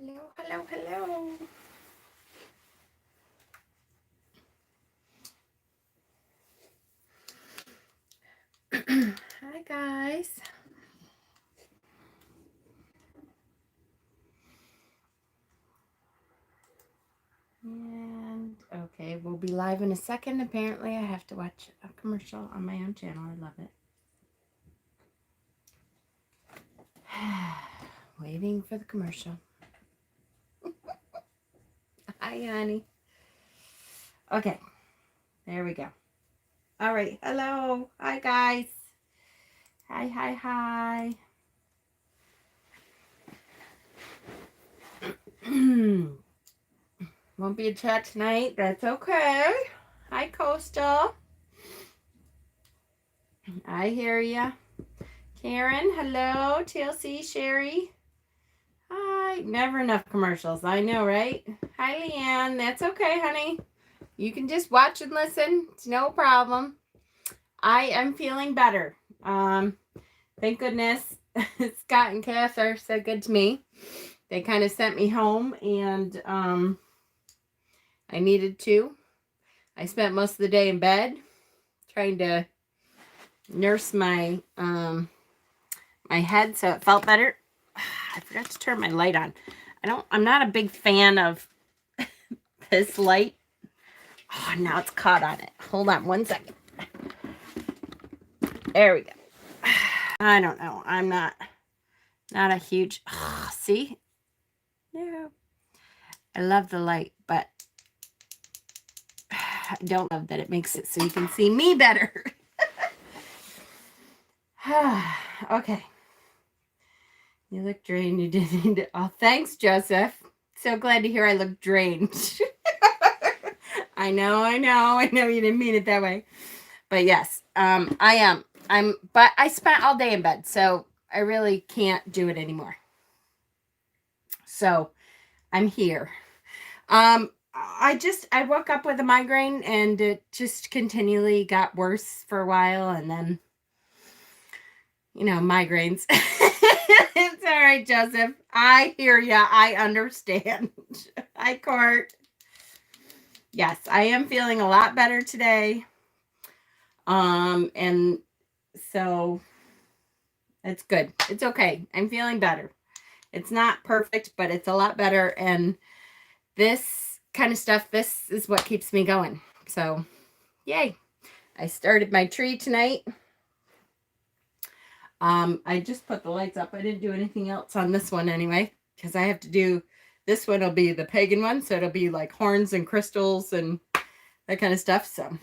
Hello, hello, hello. Hi, guys. And okay, we'll be live in a second. Apparently, I have to watch a commercial on my own channel. I love it. Waiting for the commercial. Hi, honey. Okay, there we go. All right, hello. Hi, guys. Hi, hi, hi. Won't be a chat tonight. That's okay. Hi, Coastal. I hear ya. Karen, hello. TLC, Sherry. Hi. Never enough commercials. I know, right? Hi, Leanne. That's okay, honey. You can just watch and listen. It's no problem. I am feeling better. Thank goodness Scott and Cass are so good to me. They kind of sent me home, and I needed to. I spent most of the day in bed trying to nurse my my head so it felt better. I forgot to turn my light on. I'm not a big fan of this light. Oh, now it's caught on it. Hold on one second. There we go. I don't know. I'm not a huge, see? No. I love the light, but I don't love that it makes it so you can see me better. Okay. You look drained. You didn't need to. Oh, thanks, Joseph. So glad to hear I look drained. I know you didn't mean it that way. But yes, I am. But I spent all day in bed, so I really can't do it anymore. So I'm here. I woke up with a migraine, and it just continually got worse for a while, and then, migraines. It's all right, Joseph. I hear ya. I understand. Hi, Court. Yes, I am feeling a lot better today. And so it's good. It's okay. I'm feeling better. It's not perfect, but it's a lot better. And this kind of stuff, this is what keeps me going. So, yay. I started my tree tonight. I just put the lights up. I didn't do anything else on this one anyway, because I have to do, this one will be the pagan one. So it'll be like horns and crystals and that kind of stuff. So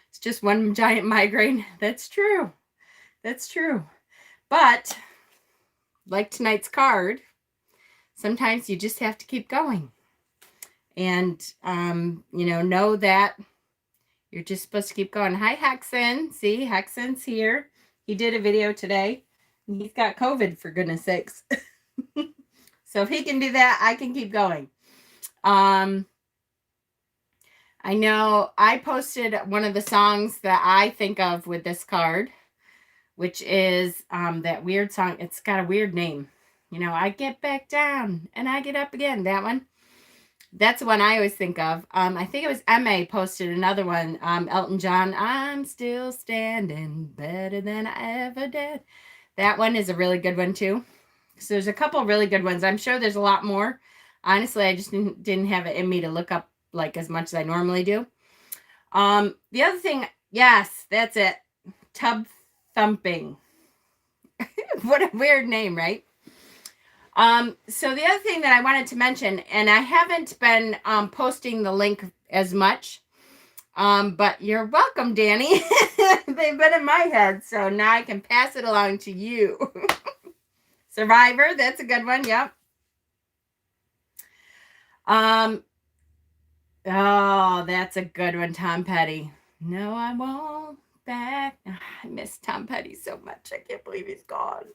it's just one giant migraine. That's true. That's true. But like tonight's card, sometimes you just have to keep going. And, know that you're just supposed to keep going. Hi, Hexen. See, Hexen's here. He did a video today. And he's got COVID, for goodness sakes. So if he can do that, I can keep going. I know I posted one of the songs that I think of with this card, which is that weird song. It's got a weird name. I get back down and I get up again. That one. That's the one I always think of. I think it was MA posted another one. Elton John, I'm still standing better than I ever did. That one is a really good one too. So there's a couple really good ones. I'm sure there's a lot more. Honestly, I just didn't have it in me to look up like as much as I normally do. The other thing, yes, that's it. Tub thumping. What a weird name, right? So the other thing that I wanted to mention, and I haven't been posting the link as much, but you're welcome, Danny. They've been in my head, so now I can pass it along to you. Survivor, that's a good one. Yep. Oh, that's a good one, Tom Petty. No, I won't back. I miss Tom Petty so much. I can't believe he's gone.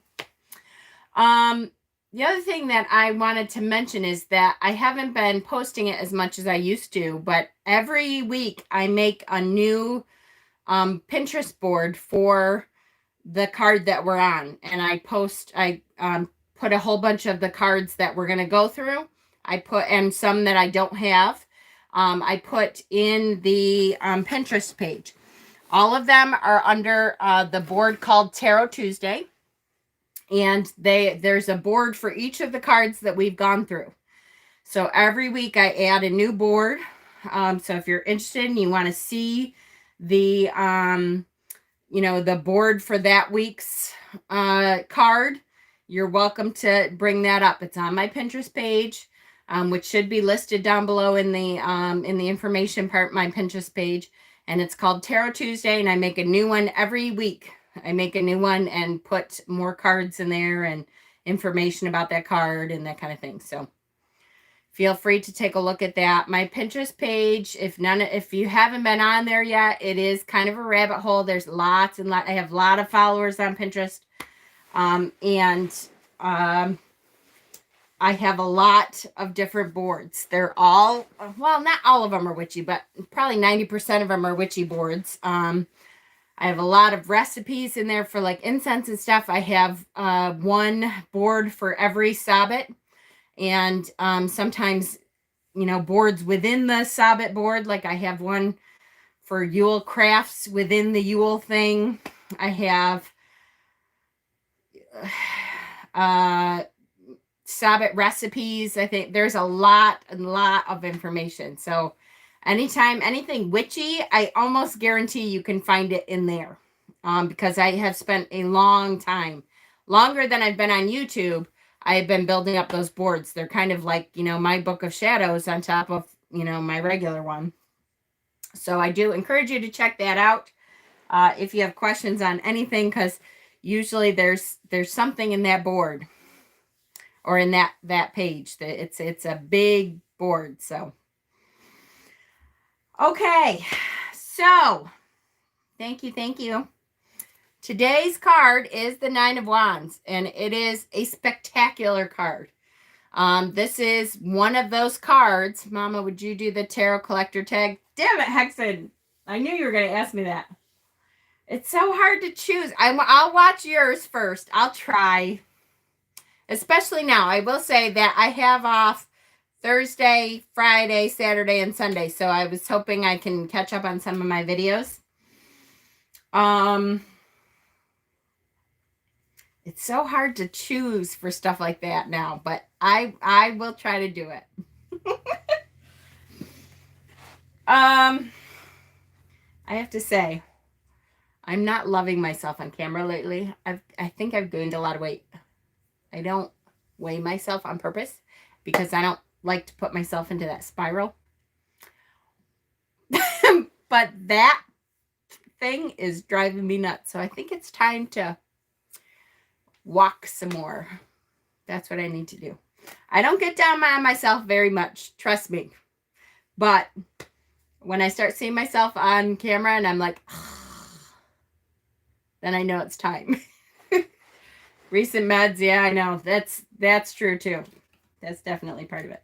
The other thing that I wanted to mention is that I haven't been posting it as much as I used to, but every week I make a new Pinterest board for the card that we're on, and I put put a whole bunch of the cards that we're going to go through. I put, and some that I don't have, I put in the Pinterest page. All of them are under the board called Tarot Tuesday. And there's a board for each of the cards that we've gone through. So every week I add a new board. So if you're interested and you want to see the, the board for that week's card, you're welcome to bring that up. It's on my Pinterest page, which should be listed down below in the information part of my Pinterest page. And it's called Tarot Tuesday, and I make a new one every week. I make a new one and put more cards in there and information about that card and that kind of thing. So feel free to take a look at that. My Pinterest page, if you haven't been on there yet, it is kind of a rabbit hole. There's lots and lots. I have a lot of followers on Pinterest. I have a lot of different boards. They're all, well, not all of them are witchy, but probably 90% of them are witchy boards. I have a lot of recipes in there for like incense and stuff. I have one board for every Sabbath, and sometimes, boards within the Sabbath board. Like I have one for Yule crafts within the Yule thing. I have Sabbath recipes. I think there's a lot of information. So anytime anything witchy, I almost guarantee you can find it in there, because I have spent a long time, longer than I've been on YouTube. I have been building up those boards. They're kind of like, my Book of Shadows on top of, my regular one. So I do encourage you to check that out if you have questions on anything, because usually there's something in that board or in that page. It's a big board. So okay, so thank you. Today's card is the Nine of Wands, and it is a spectacular card. This is one of those cards. Mama, would you do the tarot collector tag? Damn it, Hexen. I knew you were going to ask me that. It's so hard to choose. I'll watch yours first. I'll try. Especially now. I will say that I have off Thursday, Friday, Saturday, and Sunday. So I was hoping I can catch up on some of my videos. It's so hard to choose for stuff like that now, but I will try to do it. I have to say, I'm not loving myself on camera lately. I think I've gained a lot of weight. I don't weigh myself on purpose because I don't like to put myself into that spiral. But that thing is driving me nuts. So I think it's time to walk some more. That's what I need to do. I don't get down on myself very much, trust me. But when I start seeing myself on camera and I'm like, then I know it's time. Recent meds, yeah, I know. That's true too. That's definitely part of it.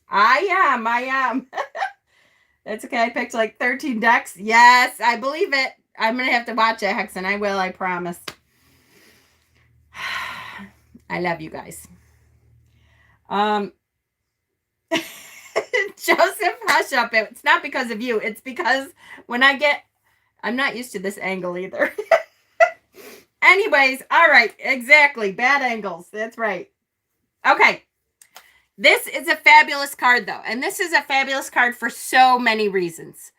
I am. That's okay. I picked like 13 decks. Yes, I believe it. I'm going to have to watch it, Hexen. I will, I promise. I love you guys. Joseph, hush up. It's not because of you. It's because I'm not used to this angle either. Anyways, all right. Exactly. Bad angles. That's right. Okay. This is a fabulous card, though. And this is a fabulous card for so many reasons.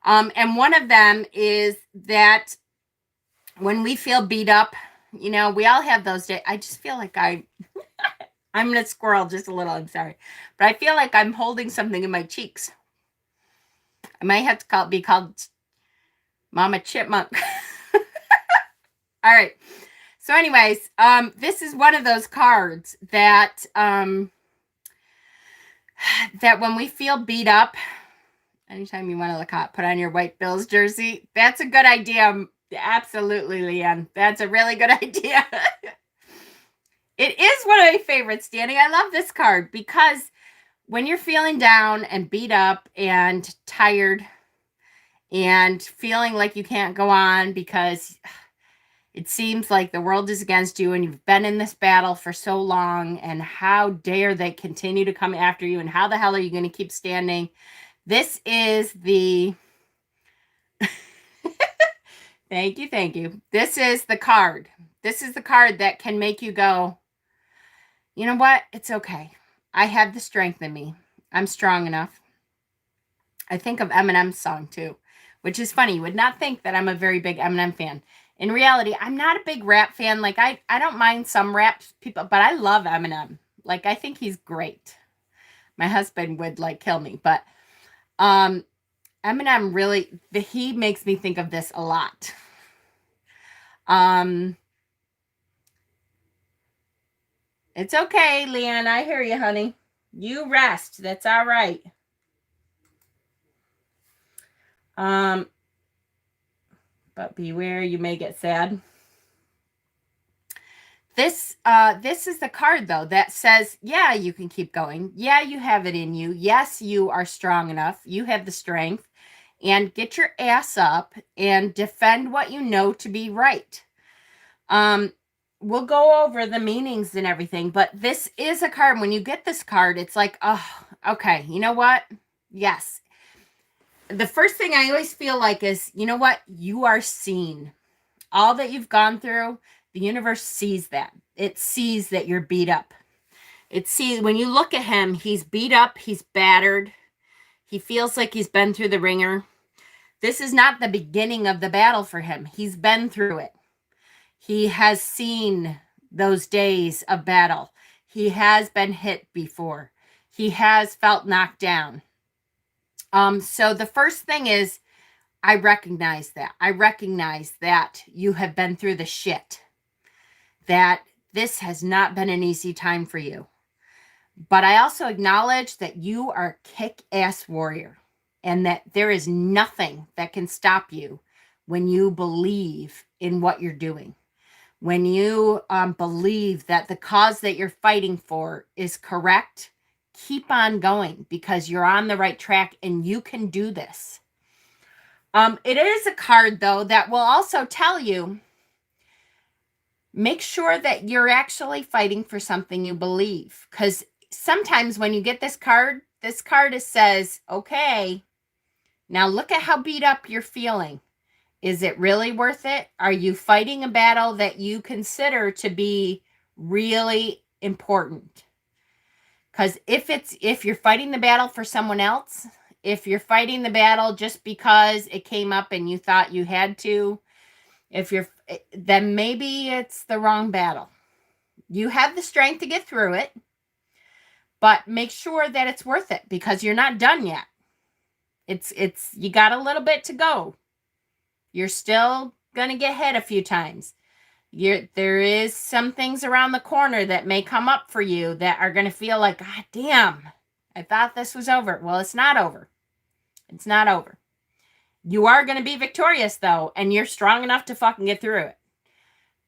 And one of them is that when we feel beat up, we all have those days. I just feel like I'm going to squirrel just a little. I'm sorry. But I feel like I'm holding something in my cheeks. I might have to be called Mama Chipmunk. All right. So anyways, this is one of those cards that that when we feel beat up, anytime you want to look hot, put on your White Bills jersey. That's a good idea. Absolutely, Leanne. That's a really good idea. It is one of my favorites, Danny. I love this card because when you're feeling down and beat up and tired and feeling like you can't go on because It seems like the world is against you and you've been in this battle for so long, and how dare they continue to come after you, and how the hell are you going to keep standing? This is the thank you. This is the card. This is the card that can make you go, you know what? It's okay. I have the strength in me. I'm strong enough. I think of Eminem's song too, which is funny. You would not think that I'm a very big Eminem fan. In reality, I'm not a big rap fan. Like, I don't mind some rap people, but I love Eminem. Like, I think he's great. My husband would like kill me, but Eminem really, he makes me think of this a lot. It's okay, Leanne. I hear you, honey. You rest. That's all right. But beware, you may get sad. This is the card, though, that says, yeah, you can keep going. Yeah, you have it in you. Yes, you are strong enough. You have the strength. And get your ass up and defend what you know to be right. We'll go over the meanings and everything, but this is a card. When you get this card, it's like, oh, okay, you know what? Yes. The first thing I always feel like is, you know what? You are seen. All that you've gone through, the universe sees that. It sees that you're beat up. It sees, when you look at him, he's beat up, he's battered. He feels like he's been through the ringer. This is not the beginning of the battle for him. He's been through it. He has seen those days of battle. He has been hit before. He has felt knocked down. So the first thing is, I recognize that. I recognize that you have been through the shit. That this has not been an easy time for you. But I also acknowledge that you are a kick-ass warrior, and that there is nothing that can stop you when you believe in what you're doing. When you believe that the cause that you're fighting for is correct, keep on going, because you're on the right track and you can do this. It is a card, though, that will also tell you, make sure that you're actually fighting for something you believe. Because sometimes when you get this card says, okay, now look at how beat up you're feeling. Is it really worth it? Are you fighting a battle that you consider to be really important? Because if you're fighting the battle for someone else, if you're fighting the battle just because it came up and you thought you had to, then maybe it's the wrong battle. You have the strength to get through it, but make sure that it's worth it, because you're not done yet. You got a little bit to go. You're still going to get hit a few times. There is some things around the corner that may come up for you that are going to feel like, God damn, I thought this was over. Well, it's not over. It's not over. You are going to be victorious, though, and you're strong enough to fucking get through it.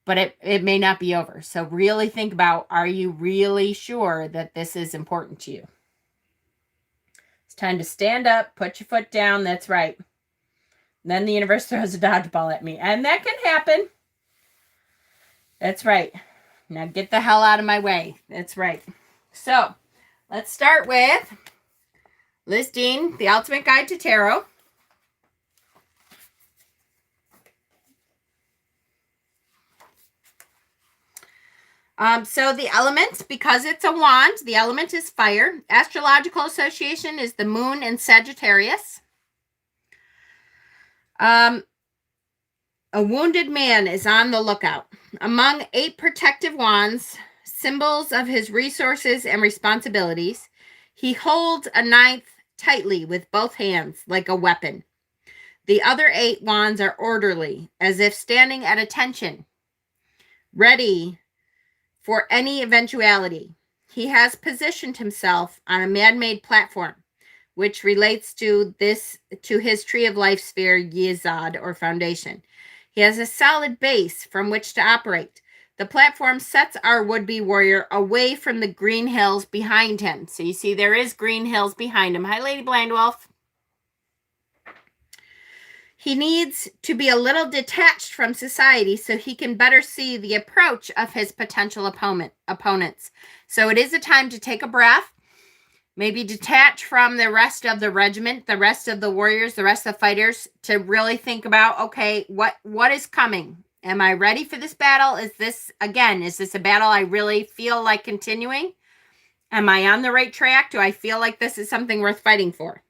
But it may not be over. So really think about, are you really sure that this is important to you? It's time to stand up, put your foot down. That's right. Then the universe throws a dodgeball at me. And that can happen. That's right. Now get the hell out of my way. That's right. So let's start with Liz Dean, The Ultimate Guide to Tarot. So the element, because it's a wand, the element is fire. Astrological association is the moon and Sagittarius. A wounded man is on the lookout. Among 8 protective wands, symbols of his resources and responsibilities, he holds a 9th tightly with both hands, like a weapon. The other 8 wands are orderly, as if standing at attention, ready for any eventuality. He has positioned himself on a man-made platform, which relates to his Tree of Life sphere, Yesod, or foundation. He has a solid base from which to operate. The platform sets our would-be warrior away from the green hills behind him. So you see there is green hills behind him. Hi, Lady Blandwolf. He needs to be a little detached from society so he can better see the approach of his potential opponents. So it is a time to take a breath, maybe detach from the rest of the regiment, the rest of the warriors, the rest of the fighters, to really think about, okay, what is coming? Am I ready for this battle? Is this a battle I really feel like continuing? Am I on the right track? Do I feel like this is something worth fighting for?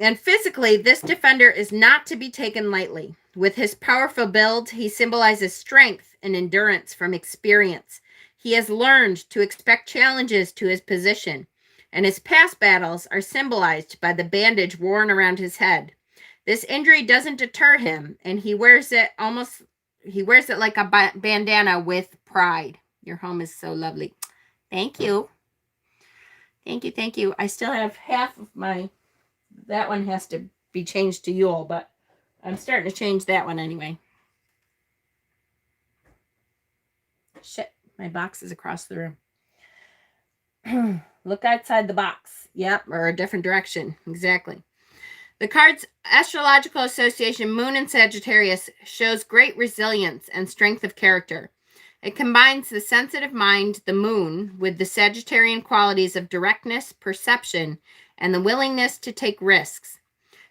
And physically, this defender is not to be taken lightly. With his powerful build, he symbolizes strength and endurance from experience. He has learned to expect challenges to his position, and his past battles are symbolized by the bandage worn around his head. This injury doesn't deter him, and he wears it like a bandana with pride. Your home is so lovely. Thank you. Thank you. I still have half of that one has to be changed to Yule, but I'm starting to change that one anyway. Shit, my box is across the room. Look outside the box. Yep, or a different direction. Exactly. The card's astrological association, Moon and Sagittarius, shows great resilience and strength of character. It combines the sensitive mind, the Moon, with the Sagittarian qualities of directness, perception, and the willingness to take risks.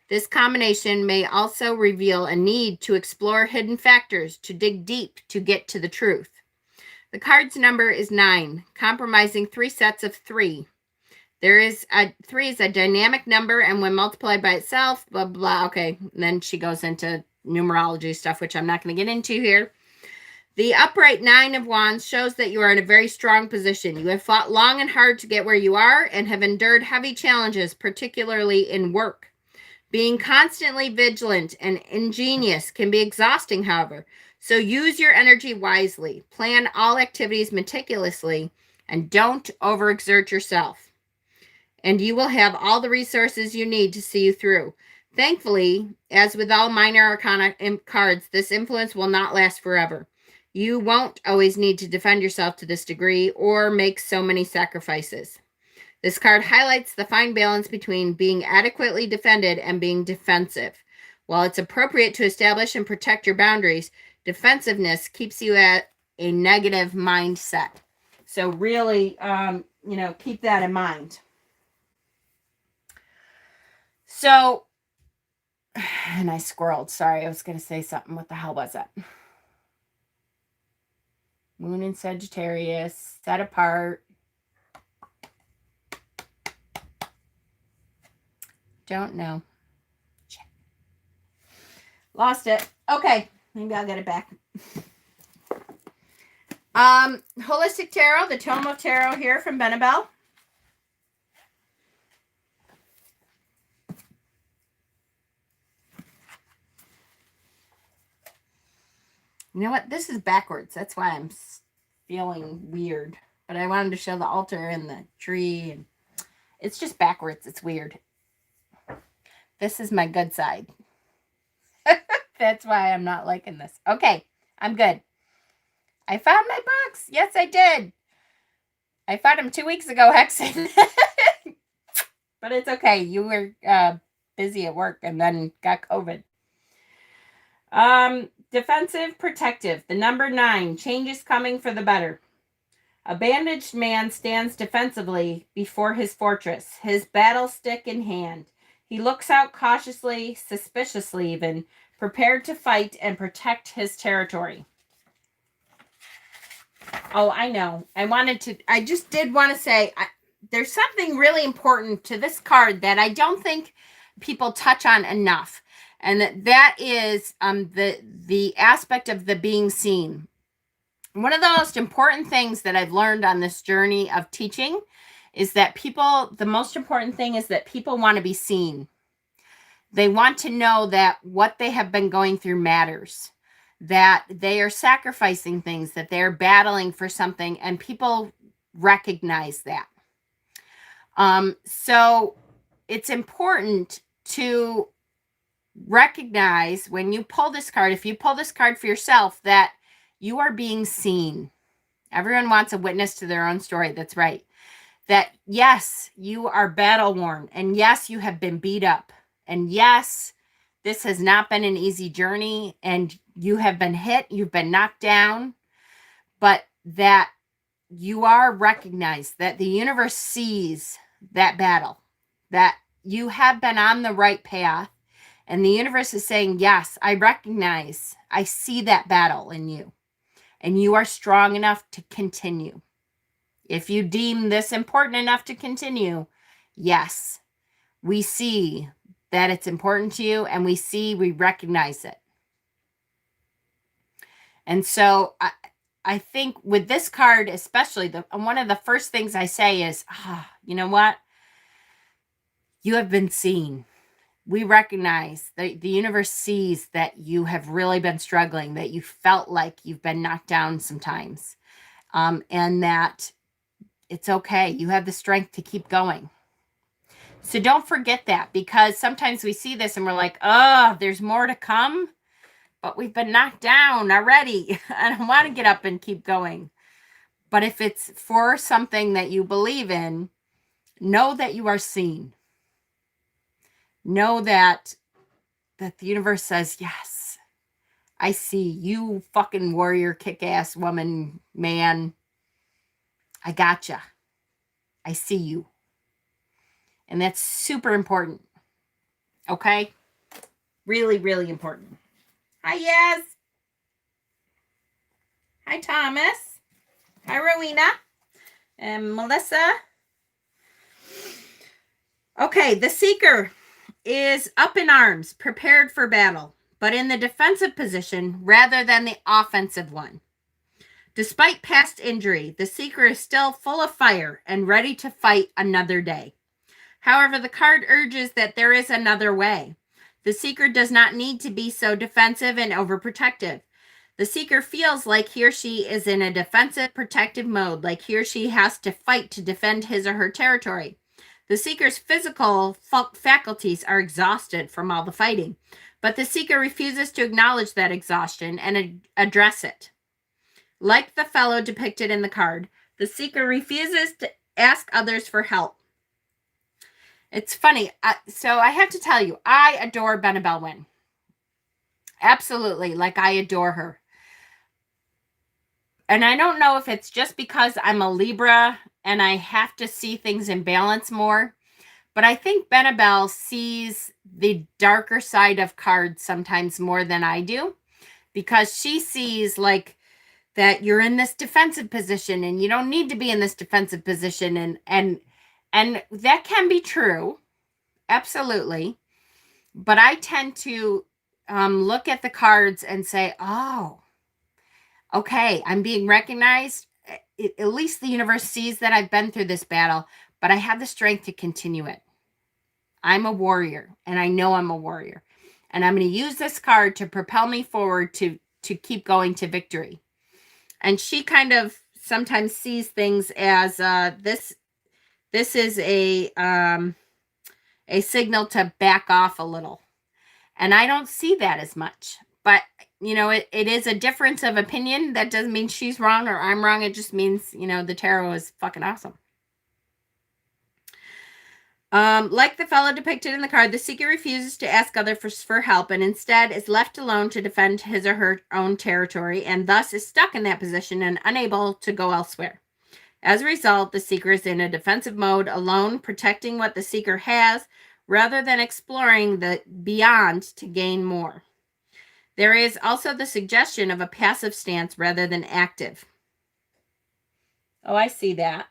This combination may also reveal a need to explore hidden factors, to dig deep to get to the truth. The card's number is 9, comprising 3 sets of 3. 3 is a dynamic number, and when multiplied by itself, blah, blah. Okay, and then she goes into numerology stuff, which I'm not going to get into here. The upright 9 of Wands shows that you are in a very strong position. You have fought long and hard to get where you are and have endured heavy challenges, particularly in work. Being constantly vigilant and ingenious can be exhausting, however, so use your energy wisely. Plan all activities meticulously and don't overexert yourself. And you will have all the resources you need to see you through. Thankfully, as with all minor arcana cards, this influence will not last forever. You won't always need to defend yourself to this degree or make so many sacrifices. This card highlights the fine balance between being adequately defended and being defensive. While it's appropriate to establish and protect your boundaries, defensiveness keeps you at a negative mindset. So really, keep that in mind. So, and I squirreled. Sorry, I was going to say something. What the hell was it? Moon in Sagittarius, set apart. Don't know. Check. Lost it. Okay, maybe I'll get it back. Holistic Tarot, the Tome of Tarot here from Benebell. You know what? This is backwards. That's why I'm feeling weird. But I wanted to show the altar and the tree. And it's just backwards. It's weird. This is my good side. That's why I'm not liking this. Okay, I'm good. I found my books. Yes, I did. I found them 2 weeks ago, Hexen. But it's okay. You were busy at work and then got COVID. Defensive, protective. The number 9. Change is coming for the better. A bandaged man stands defensively before his fortress, his battle stick in hand. He looks out cautiously, suspiciously even, prepared to fight and protect his territory. Oh, I know. I just did want to say, there's something really important to this card that I don't think people touch on enough. And that is the aspect of the being seen. One of the most important things that I've learned on this journey of teaching is that the most important thing is that people want to be seen. They want to know that what they have been going through matters, that they are sacrificing things, that they're battling for something, and people recognize that. So it's important to recognize when you pull this card, if you pull this card for yourself, that you are being seen. Everyone wants a witness to their own story. That's right. That yes, you are battle worn, and yes, you have been beat up, And yes, this has not been an easy journey, and you have been hit, you've been knocked down, but that you are recognized, that the universe sees that battle, that you have been on the right path. And the universe is saying, yes, I recognize, I see that battle in you, and you are strong enough to continue. If you deem this important enough to continue, yes, we see that it's important to you, and we recognize it. And so I think with this card, especially, one of the first things I say is, you know what? You have been seen. We recognize that the universe sees that you have really been struggling, that you felt like you've been knocked down sometimes, and that it's okay. You have the strength to keep going. So don't forget that, because sometimes we see this and we're like, oh, there's more to come, but we've been knocked down already. I don't want to get up and keep going. But if it's for something that you believe in, know that you are seen. Know that the universe says, yes, I see you, fucking warrior, kick-ass woman, man. I gotcha. I see you. And that's super important. Okay? Really, really important. Hi, Yes. Hi, Thomas. Hi, Rowena. And Melissa. Okay, the Seeker is up in arms, prepared for battle, but in the defensive position rather than the offensive one. Despite past injury, the Seeker is still full of fire and ready to fight another day. However, the card urges that there is another way. The Seeker does not need to be so defensive and overprotective. The Seeker feels like he or she is in a defensive, protective mode, like he or she has to fight to defend his or her territory. The Seeker's physical faculties are exhausted from all the fighting, but the Seeker refuses to acknowledge that exhaustion and address it. Like the fellow depicted in the card, the Seeker refuses to ask others for help. It's funny. So I have to tell you, I adore Benebell Wynn. Absolutely. Like, I adore her. And I don't know if it's just because I'm a Libra and I have to see things in balance more, but I think Benebell sees the darker side of cards sometimes more than I do, because she sees like that you're in this defensive position and you don't need to be in this defensive position, and that can be true, absolutely, but I tend to look at the cards and say, oh, okay, I'm being recognized. At least the universe sees that I've been through this battle, but I have the strength to continue it. I'm a warrior, and I know I'm a warrior, and I'm going to use this card to propel me forward to keep going to victory. And she kind of sometimes sees things as this is a signal to back off a little, and I don't see that as much. But you know, it is a difference of opinion. That doesn't mean she's wrong or I'm wrong. It just means, you know, the tarot is fucking awesome. Like the fellow depicted in the card, the Seeker refuses to ask others for help and instead is left alone to defend his or her own territory, and thus is stuck in that position and unable to go elsewhere. As a result, the Seeker is in a defensive mode, alone, protecting what the Seeker has rather than exploring the beyond to gain more. There is also the suggestion of a passive stance rather than active. Oh, I see that.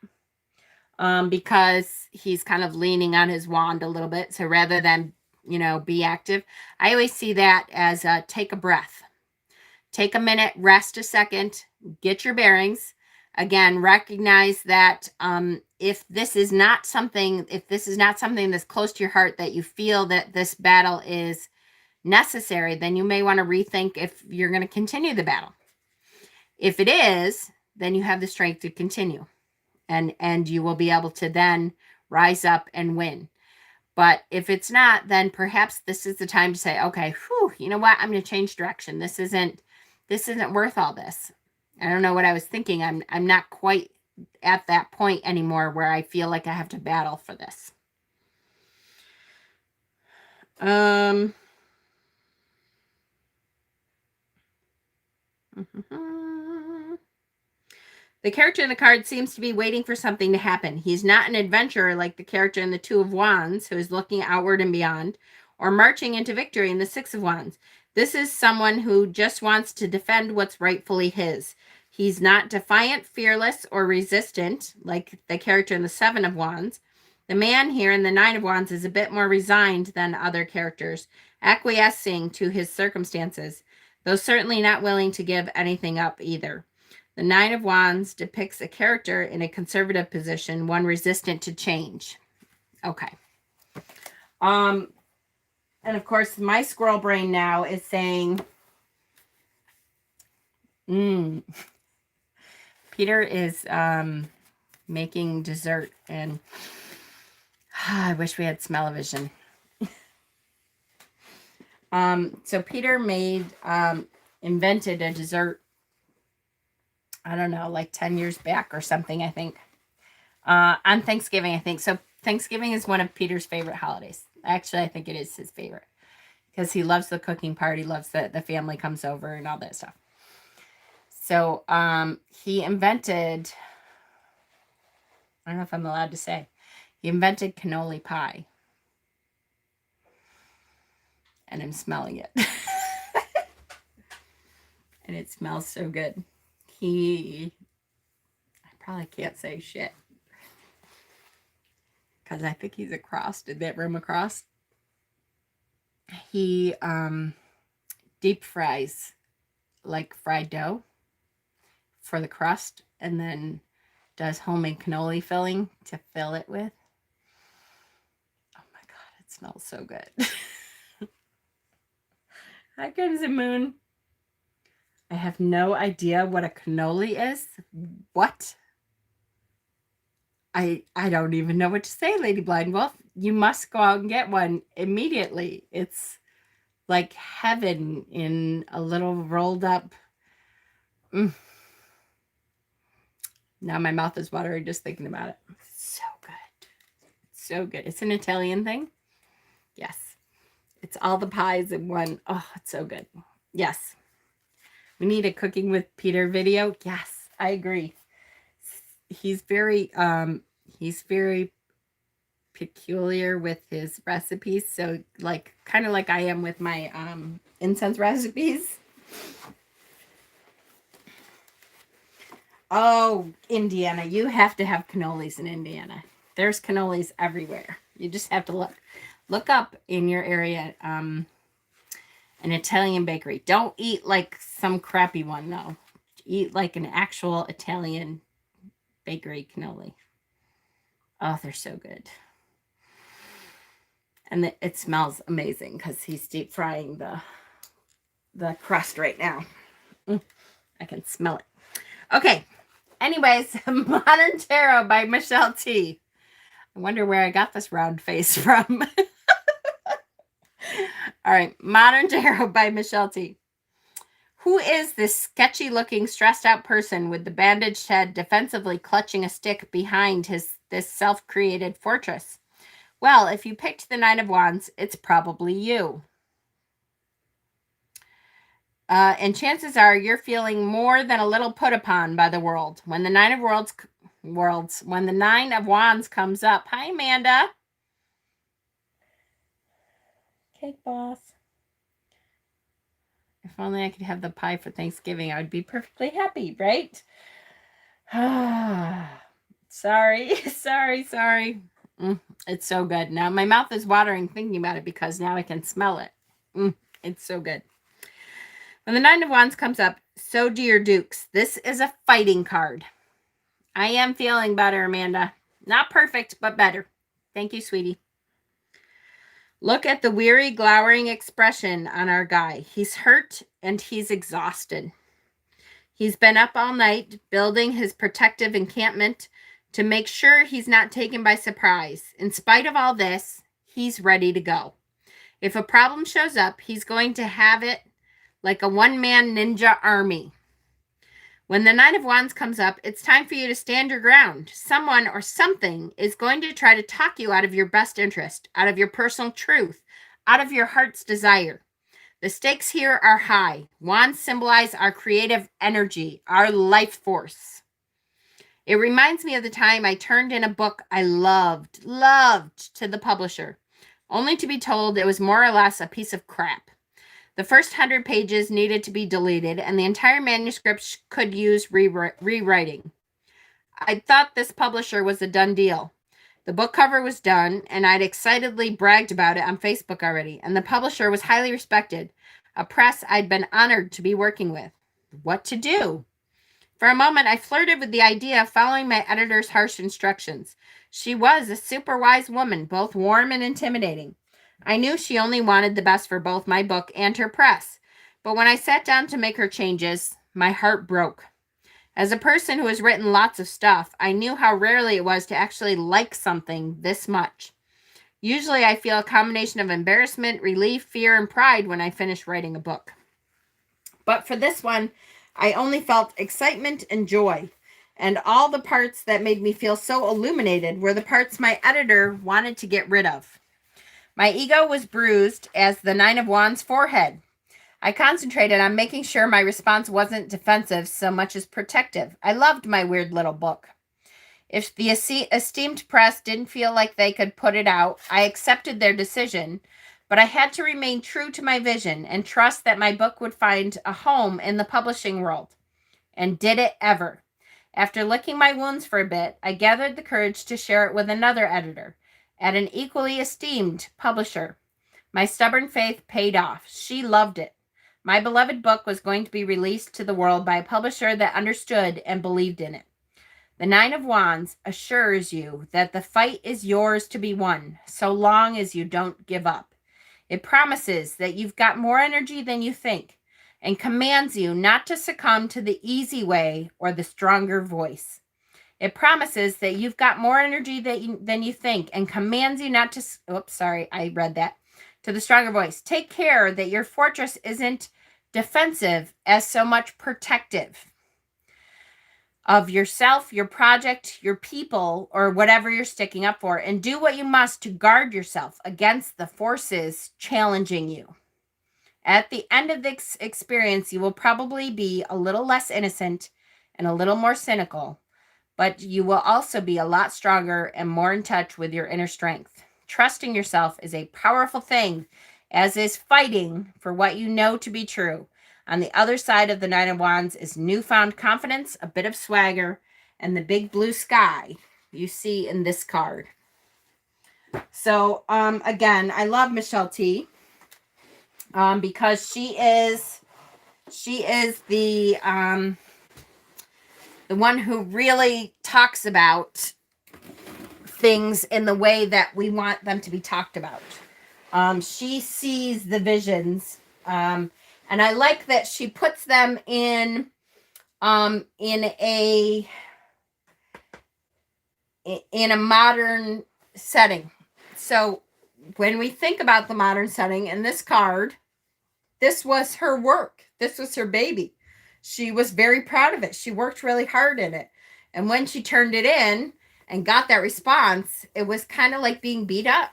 Because he's kind of leaning on his wand a little bit. So rather than, you know, be active, I always see that as take a breath. Take a minute, rest a second, get your bearings. Again, recognize that if this is not something that's close to your heart, that you feel that this battle is necessary, then you may want to rethink if you're going to continue the battle. If it is, then you have the strength to continue, and you will be able to then rise up and win. But if it's not, then perhaps this is the time to say, okay, you know what? I'm going to change direction. This isn't worth all this. I don't know what I was thinking. I'm not quite at that point anymore where I feel like I have to battle for this. The character in the card seems to be waiting for something to happen. He's not an adventurer like the character in the Two of Wands, who is looking outward and beyond, or marching into victory in the Six of Wands. This is someone who just wants to defend what's rightfully his. He's not defiant, fearless, or resistant like the character in the Seven of Wands. The man here in the Nine of Wands is a bit more resigned than other characters, acquiescing to his circumstances, though certainly not willing to give anything up either. The Nine of Wands depicts a character in a conservative position, one resistant to change. Okay. And of course, my squirrel brain now is saying, Peter is making dessert, and I wish we had smell-o-vision. So Peter invented a dessert, I don't know, like 10 years back or something, I think. On Thanksgiving, I think. So Thanksgiving is one of Peter's favorite holidays. Actually, I think it is his favorite, because he loves the cooking part. He loves that the family comes over and all that stuff. So he invented, I don't know if I'm allowed to say, he invented cannoli pie. And I'm smelling it. And it smells so good. I probably can't say shit, because I think he's across, in that room across. He deep fries like fried dough for the crust, and then does homemade cannoli filling to fill it with. Oh my God, it smells so good. Hi, Crimson Moon. I have no idea what a cannoli is. What? I don't even know what to say, Lady Blind Wolf. You must go out and get one immediately. It's like heaven in a little rolled up. Now my mouth is watering just thinking about it. So good. So good. It's an Italian thing. Yes. It's all the pies in one. Oh, it's so good. Yes. We need a cooking with Peter video. Yes, I agree. He's very peculiar with his recipes. So like, kind of like I am with my incense recipes. Oh, Indiana. You have to have cannolis in Indiana. There's cannolis everywhere. You just have to look up in your area an Italian bakery. Don't eat like some crappy one, though. Eat like an actual Italian bakery cannoli. Oh, they're so good. And it smells amazing because he's deep frying the crust right now. I can smell it. Okay. Anyways, Modern Tarot by Michelle T. I wonder where I got this round face from. All right. Modern Tarot by Michelle T. Who is this sketchy-looking, stressed-out person with the bandaged head defensively clutching a stick behind this self-created fortress? Well, if you picked the Nine of Wands, it's probably you. And chances are you're feeling more than a little put upon by the world. When the Nine of when the Nine of Wands comes up. Hi, Amanda. Cake boss. If only I could have the pie for Thanksgiving, I would be perfectly happy, right? Sorry. It's so good. Now my mouth is watering thinking about it because now I can smell it. It's so good. When the Nine of Wands comes up, so do your dukes. This is a fighting card. I am feeling better, Amanda. Not perfect, but better. Thank you, sweetie. Look at the weary, glowering expression on our guy. He's hurt and he's exhausted. He's been up all night building his protective encampment to make sure he's not taken by surprise. In spite of all this, he's ready to go. If a problem shows up, he's going to have it like a one-man ninja army. When the Nine of Wands comes up, it's time for you to stand your ground. Someone or something is going to try to talk you out of your best interest, out of your personal truth, out of your heart's desire. The stakes here are high. Wands symbolize our creative energy, our life force. It reminds me of the time I turned in a book I loved to the publisher, only to be told it was more or less a piece of crap. The first 100 pages needed to be deleted, and the entire manuscript could use rewriting. I thought this publisher was a done deal. The book cover was done, and I'd excitedly bragged about it on Facebook already, and the publisher was highly respected, a press I'd been honored to be working with. What to do? For a moment, I flirted with the idea of following my editor's harsh instructions. She was a super wise woman, both warm and intimidating. I knew she only wanted the best for both my book and her press, but when I sat down to make her changes, my heart broke. As a person who has written lots of stuff, I knew how rarely it was to actually like something this much. Usually I feel a combination of embarrassment, relief, fear, and pride when I finish writing a book. But for this one, I only felt excitement and joy. And all the parts that made me feel so illuminated were the parts my editor wanted to get rid of. My ego was bruised as the Nine of Wands forehead. I concentrated on making sure my response wasn't defensive so much as protective. I loved my weird little book. If the esteemed press didn't feel like they could put it out, I accepted their decision, but I had to remain true to my vision and trust that my book would find a home in the publishing world. And did it ever? After licking my wounds for a bit, I gathered the courage to share it with another editor at an equally esteemed publisher. My stubborn faith paid off. She loved it. My beloved book was going to be released to the world by a publisher that understood and believed in it. The Nine of Wands assures you that the fight is yours to be won, so long as you don't give up. It promises that you've got more energy than you think, and commands you not to succumb to the easy way or the stronger voice. It promises that you've got more energy than you think, and commands you not to, to the stronger voice. Take care that your fortress isn't defensive as so much protective of yourself, your project, your people, or whatever you're sticking up for, and do what you must to guard yourself against the forces challenging you. At the end of this experience, you will probably be a little less innocent and a little more cynical, but you will also be a lot stronger and more in touch with your inner strength. Trusting yourself is a powerful thing, as is fighting for what you know to be true. On the other side of the Nine of Wands is newfound confidence, a bit of swagger, and the big blue sky you see in this card. So, again, I love Michelle T. Because she is the one who really talks about things in the way that we want them to be talked about. She sees the visions, and I like that she puts them in a modern setting. So when we think about the modern setting in this card, this was her work. This was her baby. She was very proud of it. She worked really hard in it. And when she turned it in and got that response, it was kind of like being beat up.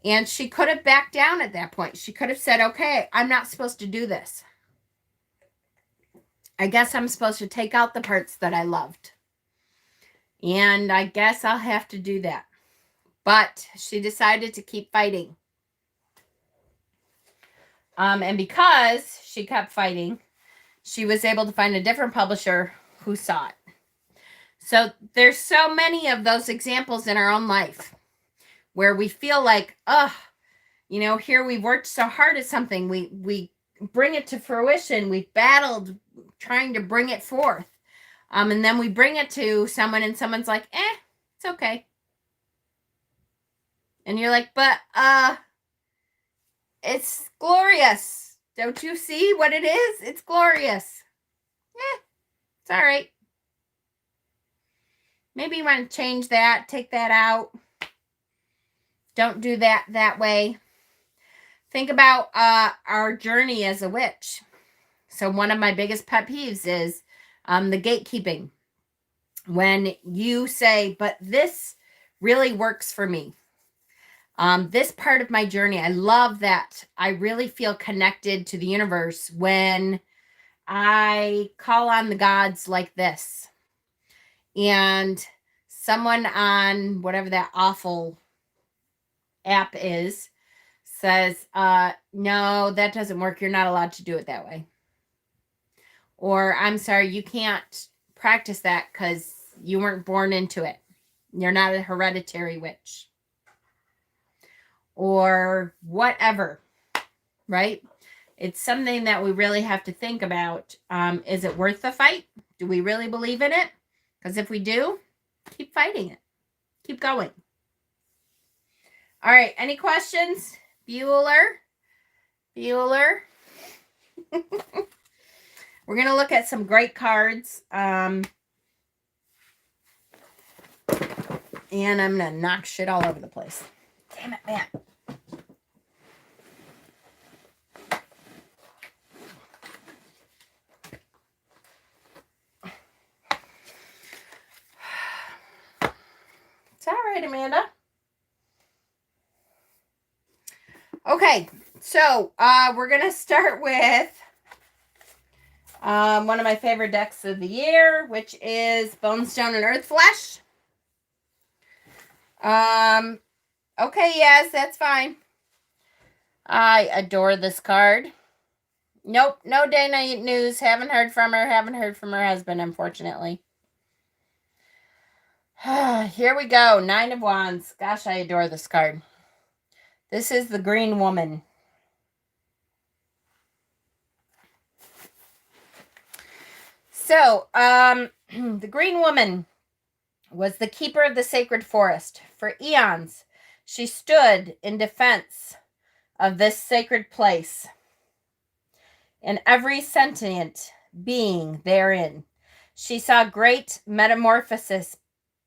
And she could have backed down at that point. She could have said, okay, I'm not supposed to do this. I guess I'm supposed to take out the parts that I loved. And I guess I'll have to do that. But she decided to keep fighting. And because she kept fighting, she was able to find a different publisher who saw it. So there's so many of those examples in our own life where we feel like, here we've worked so hard at something. We bring it to fruition. We've battled trying to bring it forth. And then we bring it to someone and someone's like, it's okay. And you're like, but it's glorious. Don't you see what it is? It's glorious. It's all right. Maybe you want to change that, take that out. Don't do that way. Think about our journey as a witch. So one of my biggest pet peeves is the gatekeeping. When you say, but this really works for me. This part of my journey, I love that I really feel connected to the universe when I call on the gods like this. And someone on whatever that awful app is says, no, that doesn't work. You're not allowed to do it that way. Or, I'm sorry, you can't practice that because you weren't born into it. You're not a hereditary witch. Or whatever, right? It's something that we really have to think about. Is it worth the fight? Do we really believe in it? Because if we do, keep fighting it. Keep going. All right. Any questions? Bueller? We're going to look at some great cards. And I'm going to knock shit all over the place. Damn it, man. It's all right, Amanda. Okay, so we're going to start with one of my favorite decks of the year, which is Bone, Stone, and Earth Flesh. Okay, yes, that's fine. I adore this card. Nope, no Dana news. Haven't heard from her. Haven't heard from her husband, unfortunately. Here we go. 9 of Wands. Gosh, I adore this card. This is the Green Woman. So, the Green Woman was the keeper of the sacred forest. For eons, she stood in defense of this sacred place and every sentient being therein. She saw great metamorphosis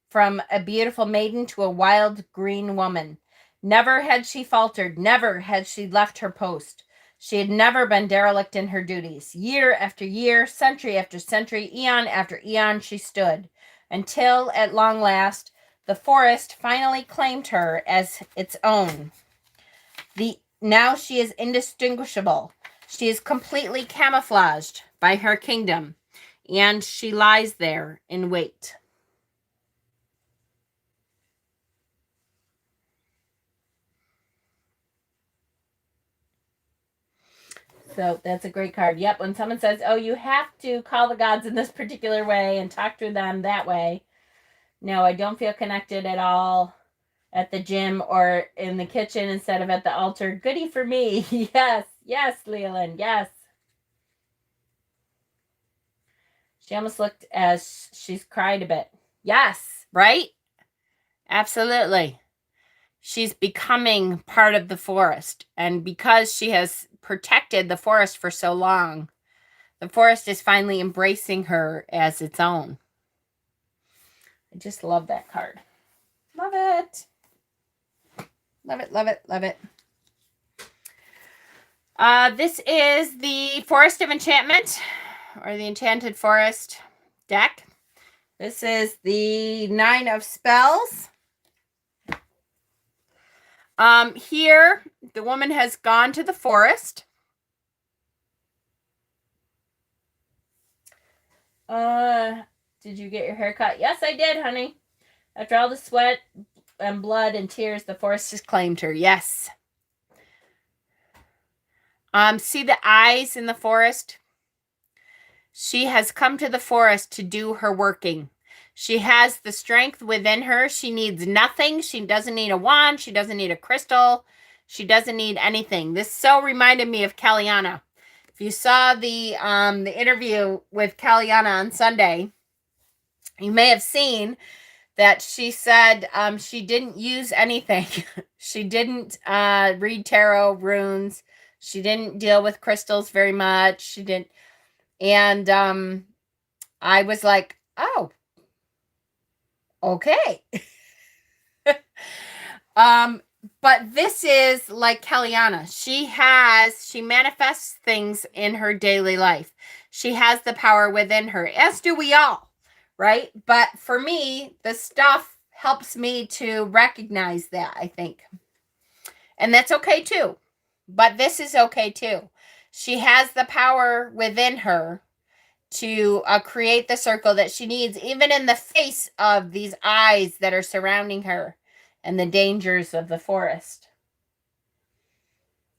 from a beautiful maiden to a wild green woman. Never had she faltered. Never had she left her post. She had never been derelict in her duties. Year after year, century after century, eon after eon, she stood, until, at long last, the forest finally claimed her as its own. Now she is indistinguishable. She is completely camouflaged by her kingdom, and she lies there in wait. So that's a great card. Yep, when someone says, oh, you have to call the gods in this particular way and talk to them that way. No, I don't feel connected at all at the gym or in the kitchen instead of at the altar. Goody for me. Yes, Leland, yes. She almost looked as she's cried a bit. Yes, right? Absolutely. She's becoming part of the forest. And because she has protected the forest for so long, the forest is finally embracing her as its own. I just love that card. Love it. Love it, love it, love it. This is the Forest of Enchantment, or the Enchanted Forest deck. This is the 9 of Spells. Here, the woman has gone to the forest. Did you get your hair cut? Yes, I did, honey. After all the sweat and blood and tears, the forest has claimed her. Yes. See the eyes in the forest? She has come to the forest to do her working. She has the strength within her. She needs nothing. She doesn't need a wand. She doesn't need a crystal. She doesn't need anything. This so reminded me of Kellyanna. If you saw the interview with Kellyanna on Sunday, you may have seen that she said she didn't use anything. She didn't read tarot runes. She didn't deal with crystals very much. She didn't. And I was like, oh, okay. But this is like Kellyanna. She manifests things in her daily life. She has the power within her, as do we all, right? But for me, the stuff helps me to recognize that, I think. And that's okay too. But this is okay too. She has the power within her to create the circle that she needs, even in the face of these eyes that are surrounding her and the dangers of the forest.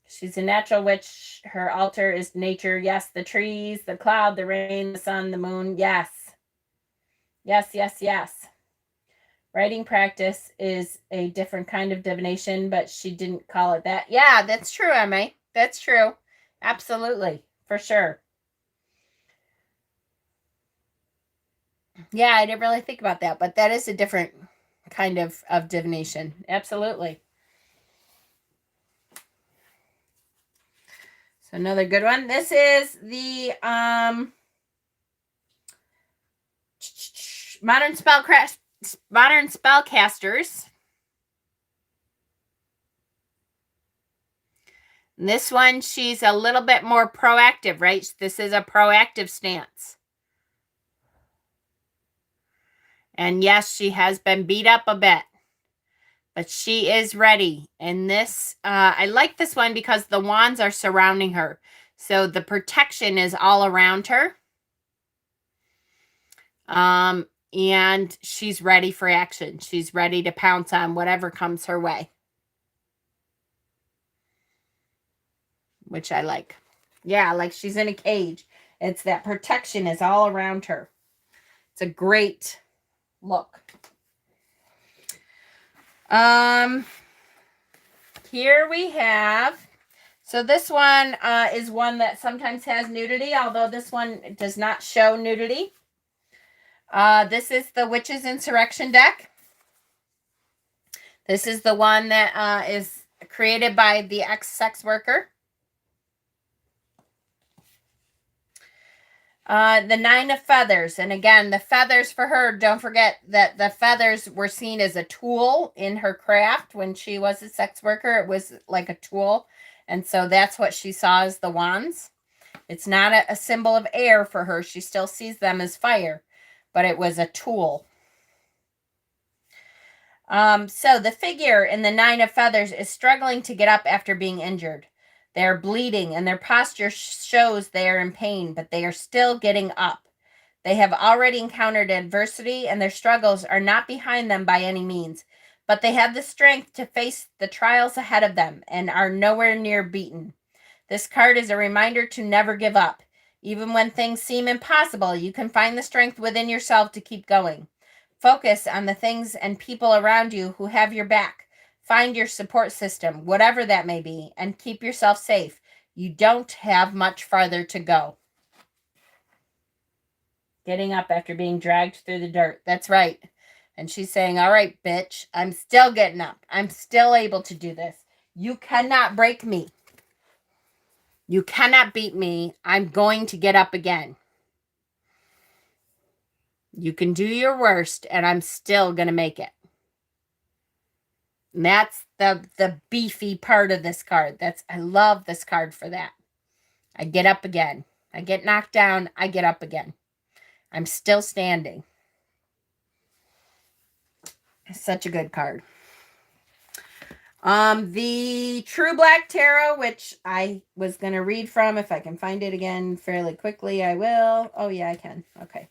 She's a natural witch. Her altar is nature. Yes, the trees, the cloud, the rain, the sun, the moon. Yes. Yes, yes, yes. Writing practice is a different kind of divination, but she didn't call it that. Yeah, that's true, Emma. That's true. Absolutely. For sure. Yeah, I didn't really think about that, but that is a different kind of divination. Absolutely. So another good one. This is the modern spellcasters. And this one, she's a little bit more proactive, right? This is a proactive stance. And yes, she has been beat up a bit, but she is ready. And this, I like this one because the wands are surrounding her. So the protection is all around her. And she's ready for action. She's ready to pounce on whatever comes her way. Which I like. Yeah, like she's in a cage. It's that protection is all around her. It's a great look. Here we have, so this one is one that sometimes has nudity, although this one does not show nudity. This is the Witches Insurrection deck. This is the one that is created by the ex-sex worker. The Nine of Feathers. And again, the feathers for her, don't forget that the feathers were seen as a tool in her craft when she was a sex worker. It was like a tool. And so that's what she saw as the wands. It's not a symbol of air for her. She still sees them as fire, but it was a tool. So the figure in the Nine of Feathers is struggling to get up after being injured. They are bleeding and their posture shows they are in pain, but they are still getting up. They have already encountered adversity and their struggles are not behind them by any means, but they have the strength to face the trials ahead of them and are nowhere near beaten. This card is a reminder to never give up. Even when things seem impossible, you can find the strength within yourself to keep going. Focus on the things and people around you who have your back. Find your support system, whatever that may be, and keep yourself safe. You don't have much farther to go. Getting up after being dragged through the dirt. That's right. And she's saying, all right, bitch, I'm still getting up. I'm still able to do this. You cannot break me. You cannot beat me. I'm going to get up again. You can do your worst, and I'm still going to make it. And that's the beefy part of this card. I love this card for that. I get up again. I get knocked down. I get up again. I'm still standing. It's such a good card. The True Black Tarot, which I was going to read from. If I can find it again fairly quickly, I will. Oh, yeah, I can. Okay.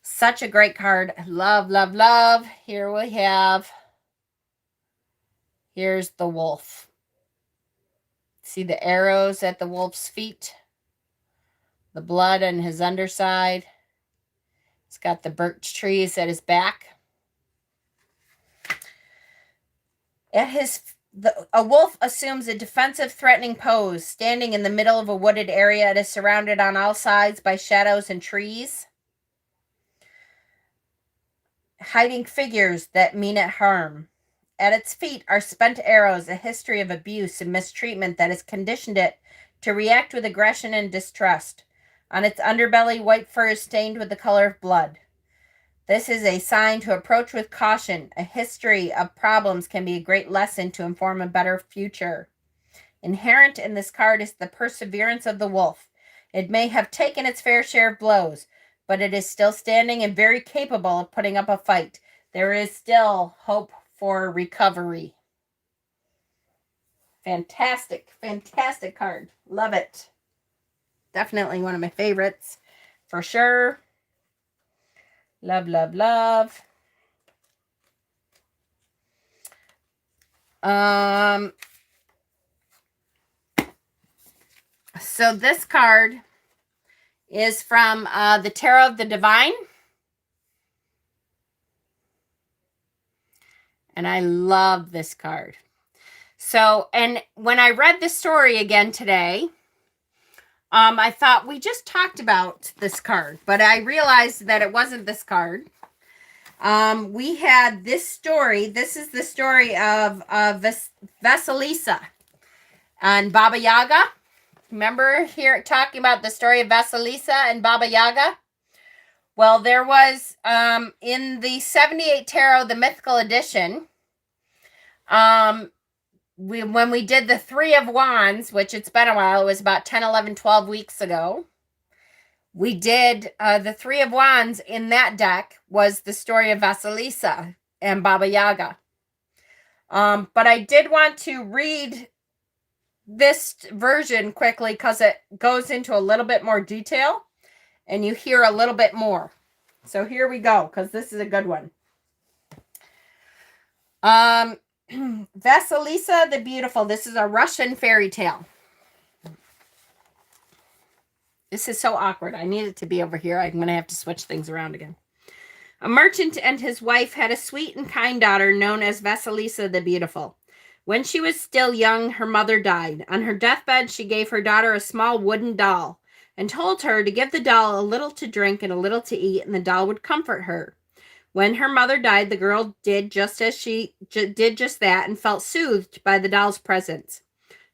Such a great card. Love, love, love. Here we have... Here's the wolf. See the arrows at the wolf's feet? The blood on his underside. He's got the birch trees at his back. A wolf assumes a defensive, threatening pose, standing in the middle of a wooded area. It is surrounded on all sides by shadows and trees, hiding figures that mean it harm. At its feet are spent arrows, a history of abuse and mistreatment that has conditioned it to react with aggression and distrust. On its underbelly, white fur is stained with the color of blood. This is a sign to approach with caution. A history of problems can be a great lesson to inform a better future. Inherent in this card is the perseverance of the wolf. It may have taken its fair share of blows, but it is still standing and very capable of putting up a fight. There is still hope for recovery. Fantastic, fantastic card. Love it. Definitely one of my favorites for sure. Love, love, love. So this card is from the Tarot of the Divine. And I love this card. So, and when I read this story again today, I thought we just talked about this card, but I realized that it wasn't this card. We had this story. This is the story of Vasilisa and Baba Yaga. Remember here talking about the story of Vasilisa and Baba Yaga? Well, there was in the 78 Tarot, the Mythical Edition, when we did the Three of Wands, which it's been a while, it was about 10, 11, 12 weeks ago. We did the Three of Wands. In that deck was the story of Vasilisa and Baba Yaga. But I did want to read this version quickly because it goes into a little bit more detail and you hear a little bit more. So here we go, because this is a good one. Vasilisa the Beautiful. This is a Russian fairy tale. This is so awkward. I need it to be over here. I'm going to have to switch things around again. A merchant and his wife had a sweet and kind daughter known as Vasilisa the Beautiful. When she was still young, her mother died. On her deathbed, she gave her daughter a small wooden doll and told her to give the doll a little to drink and a little to eat, and the doll would comfort her. When her mother died, the girl did just that and felt soothed by the doll's presence.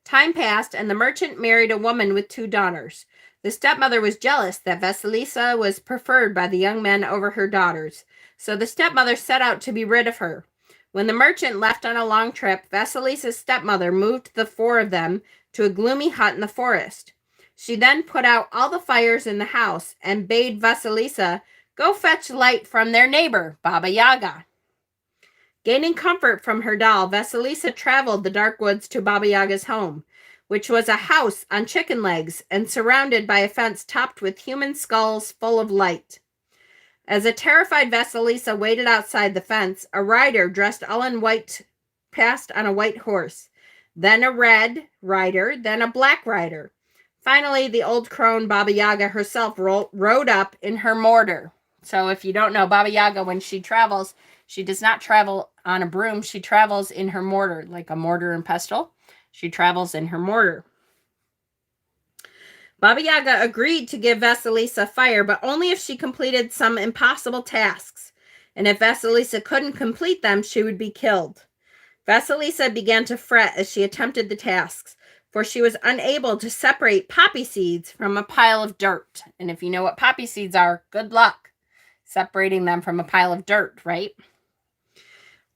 Time passed, and the merchant married a woman with 2 daughters. The stepmother was jealous that Vasilisa was preferred by the young men over her daughters, so the stepmother set out to be rid of her. When the merchant left on a long trip, Vasilisa's stepmother moved the 4 of them to a gloomy hut in the forest. She then put out all the fires in the house and bade Vasilisa go fetch light from their neighbor, Baba Yaga. Gaining comfort from her doll, Vasilisa traveled the dark woods to Baba Yaga's home, which was a house on chicken legs and surrounded by a fence topped with human skulls full of light. As a terrified Vasilisa waited outside the fence, a rider dressed all in white passed on a white horse, then a red rider, then a black rider. Finally, the old crone Baba Yaga herself rode up in her mortar. So if you don't know, Baba Yaga, when she travels, she does not travel on a broom. She travels in her mortar, like a mortar and pestle. She travels in her mortar. Baba Yaga agreed to give Vasilisa fire, but only if she completed some impossible tasks. And if Vasilisa couldn't complete them, she would be killed. Vasilisa began to fret as she attempted the tasks, for she was unable to separate poppy seeds from a pile of dirt. And if you know what poppy seeds are, good luck separating them from a pile of dirt, right?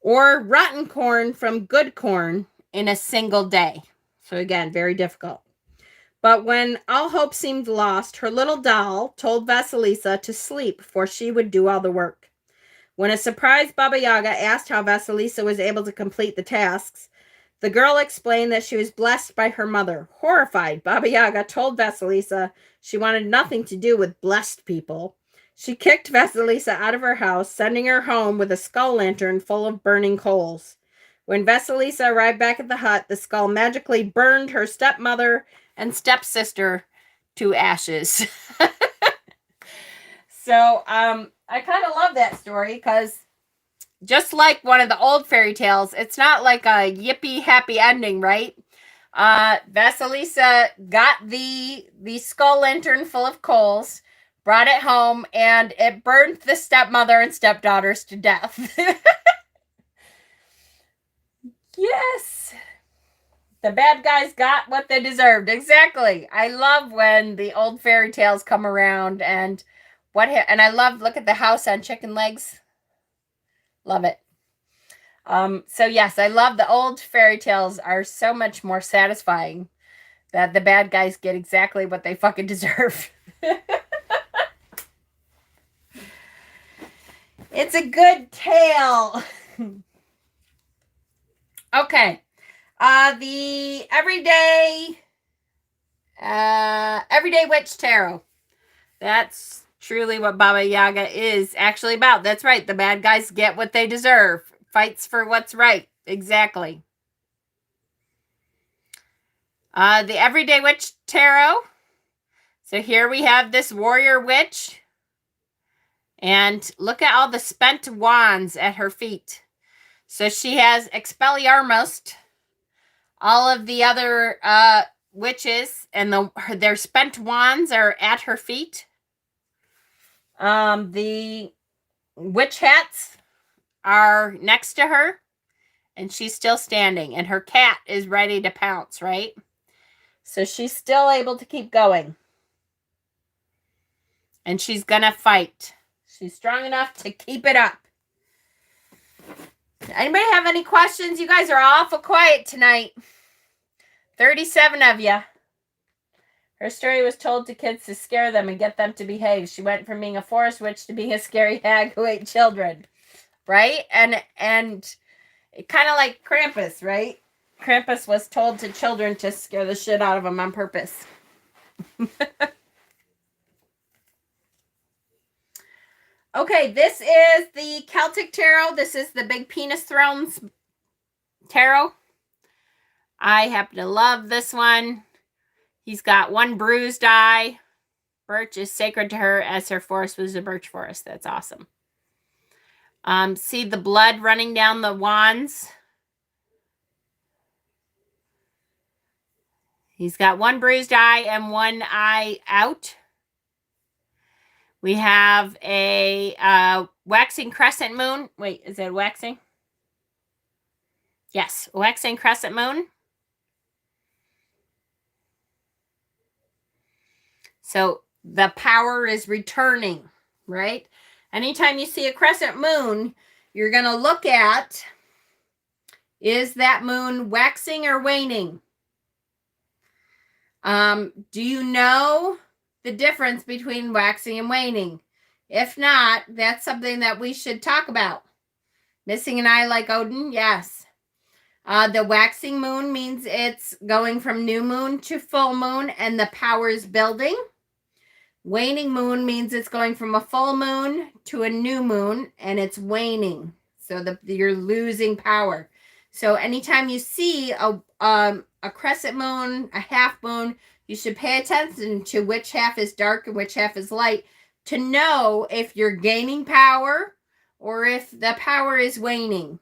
Or rotten corn from good corn in a single day. So again, very difficult. But when all hope seemed lost, her little doll told Vasilisa to sleep, for she would do all the work. When a surprised Baba Yaga asked how Vasilisa was able to complete the tasks, the girl explained that she was blessed by her mother. Horrified, Baba Yaga told Vasilisa she wanted nothing to do with blessed people. She kicked Vasilisa out of her house, sending her home with a skull lantern full of burning coals. When Vasilisa arrived back at the hut, the skull magically burned her stepmother and stepsister to ashes. So, I kind of love that story because just like one of the old fairy tales, it's not like a yippee happy ending, right? Vasilisa got the skull lantern full of coals, brought it home, and it burned the stepmother and stepdaughters to death. Yes. The bad guys got what they deserved. Exactly. I love when the old fairy tales come around and and I love, look at the house on chicken legs. Love it. So yes, I love the old fairy tales are so much more satisfying that the bad guys get exactly what they fucking deserve. It's a good tale. Okay. The Everyday Witch Tarot. That's truly what Baba Yaga is actually about. That's right. The bad guys get what they deserve. Fights for what's right. Exactly. The Everyday Witch Tarot. So here we have this warrior witch. And look at all the spent wands at her feet. So she has Expelliarmus, all of the other witches, and their spent wands are at her feet. The witch hats are next to her, and she's still standing, and her cat is ready to pounce, right? So she's still able to keep going. And she's gonna fight. She's strong enough to keep it up. Anybody have any questions? You guys are awful quiet tonight. 37 of you. Her story was told to kids to scare them and get them to behave. She went from being a forest witch to being a scary hag who ate children. Right? And kind of like Krampus, right? Krampus was told to children to scare the shit out of them on purpose. Okay, this is the Celtic Tarot. This is the Big Penis Thrones Tarot. I happen to love this one. He's got one bruised eye. Birch is sacred to her as her forest was a birch forest. That's awesome. See the blood running down the wands. He's got one bruised eye and one eye out. We have a waxing crescent moon. Wait, is it waxing? Yes, waxing crescent moon. So the power is returning, right? Anytime you see a crescent moon, you're going to look at, is that moon waxing or waning? Do you know the difference between waxing and waning? If not, that's something that we should talk about. Missing an eye like Odin? Yes. The waxing moon means it's going from new moon to full moon and the power is building. Waning moon means it's going from a full moon to a new moon and it's waning. So you're losing power. So anytime you see a crescent moon, a half moon, you should pay attention to which half is dark and which half is light to know if you're gaining power or if the power is waning.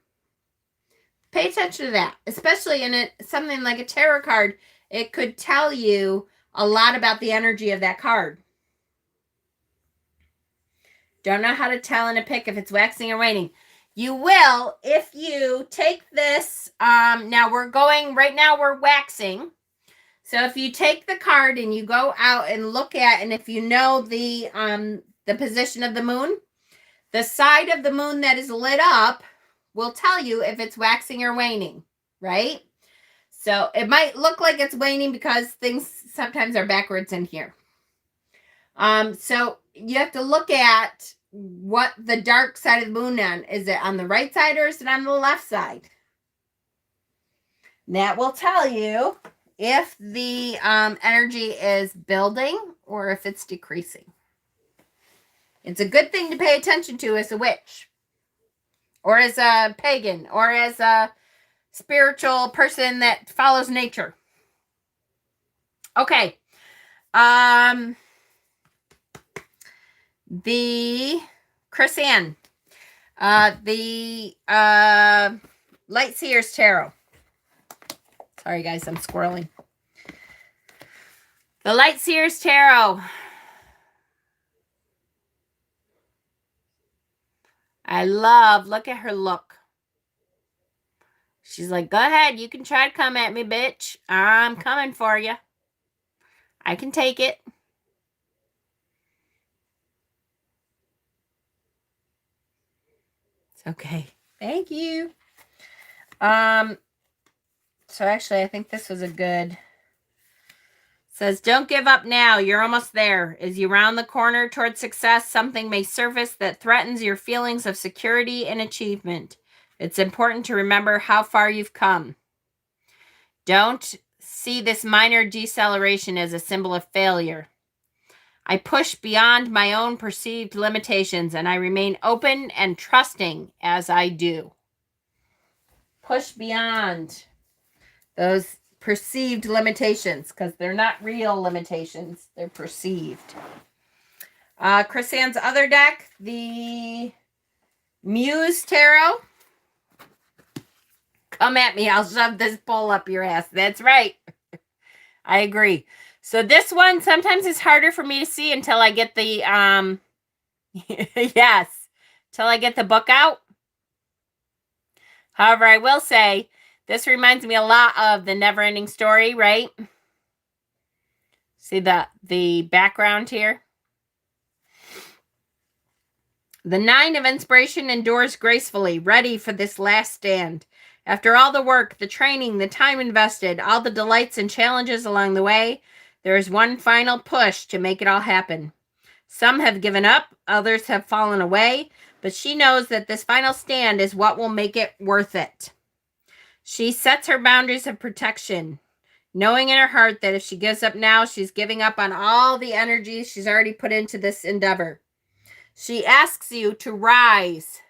Pay attention to that, especially in something like a tarot card. It could tell you a lot about the energy of that card. Don't know how to tell in a pick if it's waxing or waning. You will if you take this. Now we're waxing. So if you take the card and you go out and look at, and if you know the position of the moon, the side of the moon that is lit up will tell you if it's waxing or waning, right? So it might look like it's waning because things sometimes are backwards in here. So you have to look at what the dark side of the moon on. Is it on the right side or is it on the left side? That will tell you if the energy is building or if it's decreasing. It's a good thing to pay attention to as a witch or as a pagan or as a spiritual person that follows nature. Okay. The Chris-Anne, the Light Seers Tarot. Sorry, guys, I'm squirreling. The Light Seers Tarot. Look at her look. She's like, go ahead, you can try to come at me, bitch. I'm coming for you. I can take it. It's okay. Thank you. So actually, I think this was a good. It says, don't give up now. You're almost there. As you round the corner towards success, something may surface that threatens your feelings of security and achievement. It's important to remember how far you've come. Don't see this minor deceleration as a symbol of failure. I push beyond my own perceived limitations, and I remain open and trusting as I do. Push beyond those perceived limitations, because they're not real limitations. They're perceived. Chris-Anne's other deck, the Muse Tarot. Come at me. I'll shove this bowl up your ass. That's right. I agree. So this one sometimes is harder for me to see until I get the, yes, till I get the book out. However, I will say, this reminds me a lot of The Neverending Story, right? See the background here? The Nine of Inspiration endures gracefully, ready for this last stand. After all the work, the training, the time invested, all the delights and challenges along the way, there is one final push to make it all happen. Some have given up, others have fallen away, but she knows that this final stand is what will make it worth it. She sets her boundaries of protection, knowing in her heart that if she gives up now, she's giving up on all the energy she's already put into this endeavor. She asks you to rise.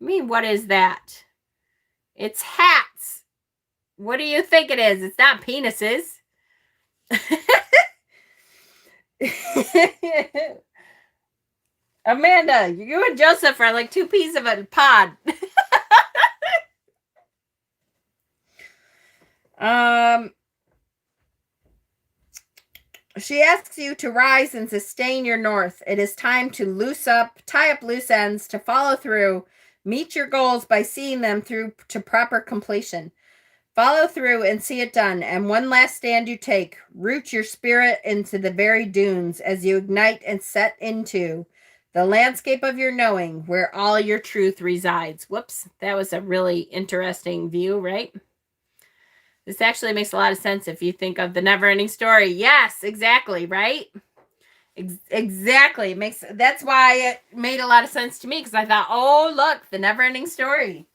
I mean, what is that? It's hats. What do you think it is? It's not penises. Amanda, you and Joseph are like two peas of a pod. She asks you to rise and sustain your north. It is time to tie up loose ends, to follow through, meet your goals by seeing them through to proper completion. Follow through and see it done, and one last stand you take. Root your spirit into the very dunes as you ignite and set into the landscape of your knowing, where all your truth resides. Whoops, that was a really interesting view, right? This actually makes a lot of sense if you think of The Neverending Story. Yes, exactly, right? Exactly. That's why it made a lot of sense to me, because I thought, oh, look, The Neverending Story.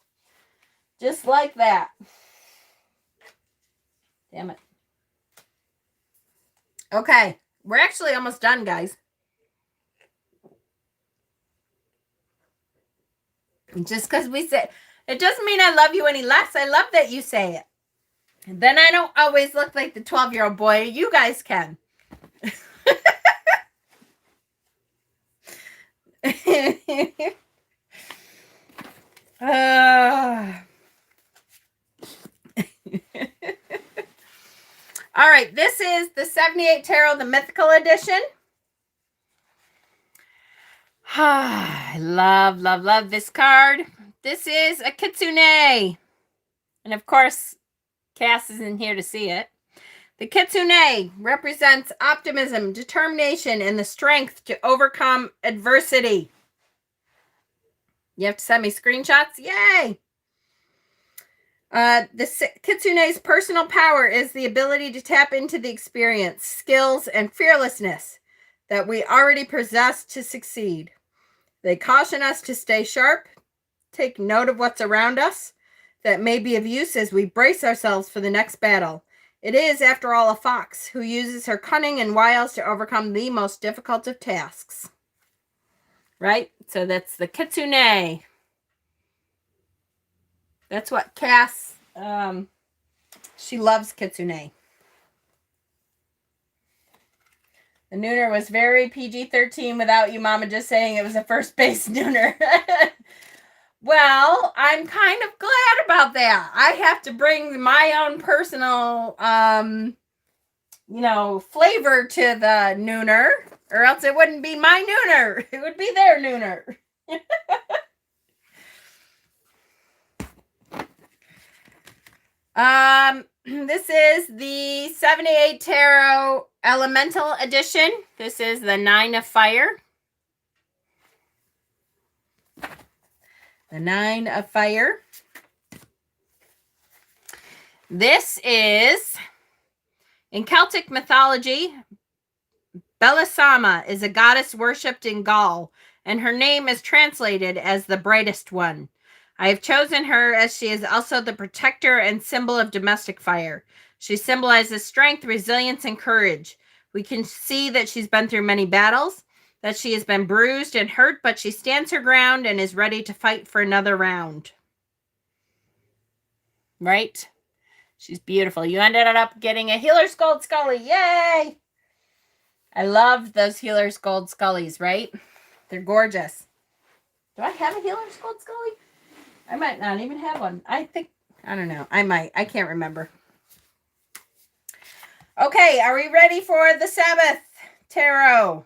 Just like that. Damn it. Okay, we're actually almost done, guys. Just because we say it doesn't mean I love you any less. I love that you say it. And then I don't always look like the 12-year-old boy. You guys can. All right, this is the 78 Tarot, the Mythical Edition. I love, love, love this card. This is a Kitsune. And of course, Cass isn't here to see it. The Kitsune represents optimism, determination, and the strength to overcome adversity. You have to send me screenshots? Yay! The Kitsune's personal power is the ability to tap into the experience, skills, and fearlessness that we already possess to succeed. They caution us to stay sharp, take note of what's around us that may be of use as we brace ourselves for the next battle. It is, after all, a fox who uses her cunning and wiles to overcome the most difficult of tasks. Right? So that's the Kitsune. That's what Cass, she loves Kitsune. The Nooner was very PG-13 without you, Mama, just saying it was a first base Nooner. Well, I'm kind of glad about that. I have to bring my own personal, flavor to the Nooner, or else it wouldn't be my Nooner. It would be their Nooner. This is the 78 Tarot Elemental Edition. This is the 9 of Fire. The 9 of Fire. This is, in Celtic mythology, Belisama is a goddess worshipped in Gaul, and her name is translated as the brightest one. I have chosen her as she is also the protector and symbol of domestic fire. She symbolizes strength, resilience, and courage. We can see that she's been through many battles, that she has been bruised and hurt, but she stands her ground and is ready to fight for another round. Right? She's beautiful. You ended up getting a Healer's Gold Scully. Yay! I love those Healer's Gold Scullies, right? They're gorgeous. Do I have a Healer's Gold Scully? I might not even have one. I don't know. I might. I can't remember. Okay, are we ready for the Sabbath Tarot?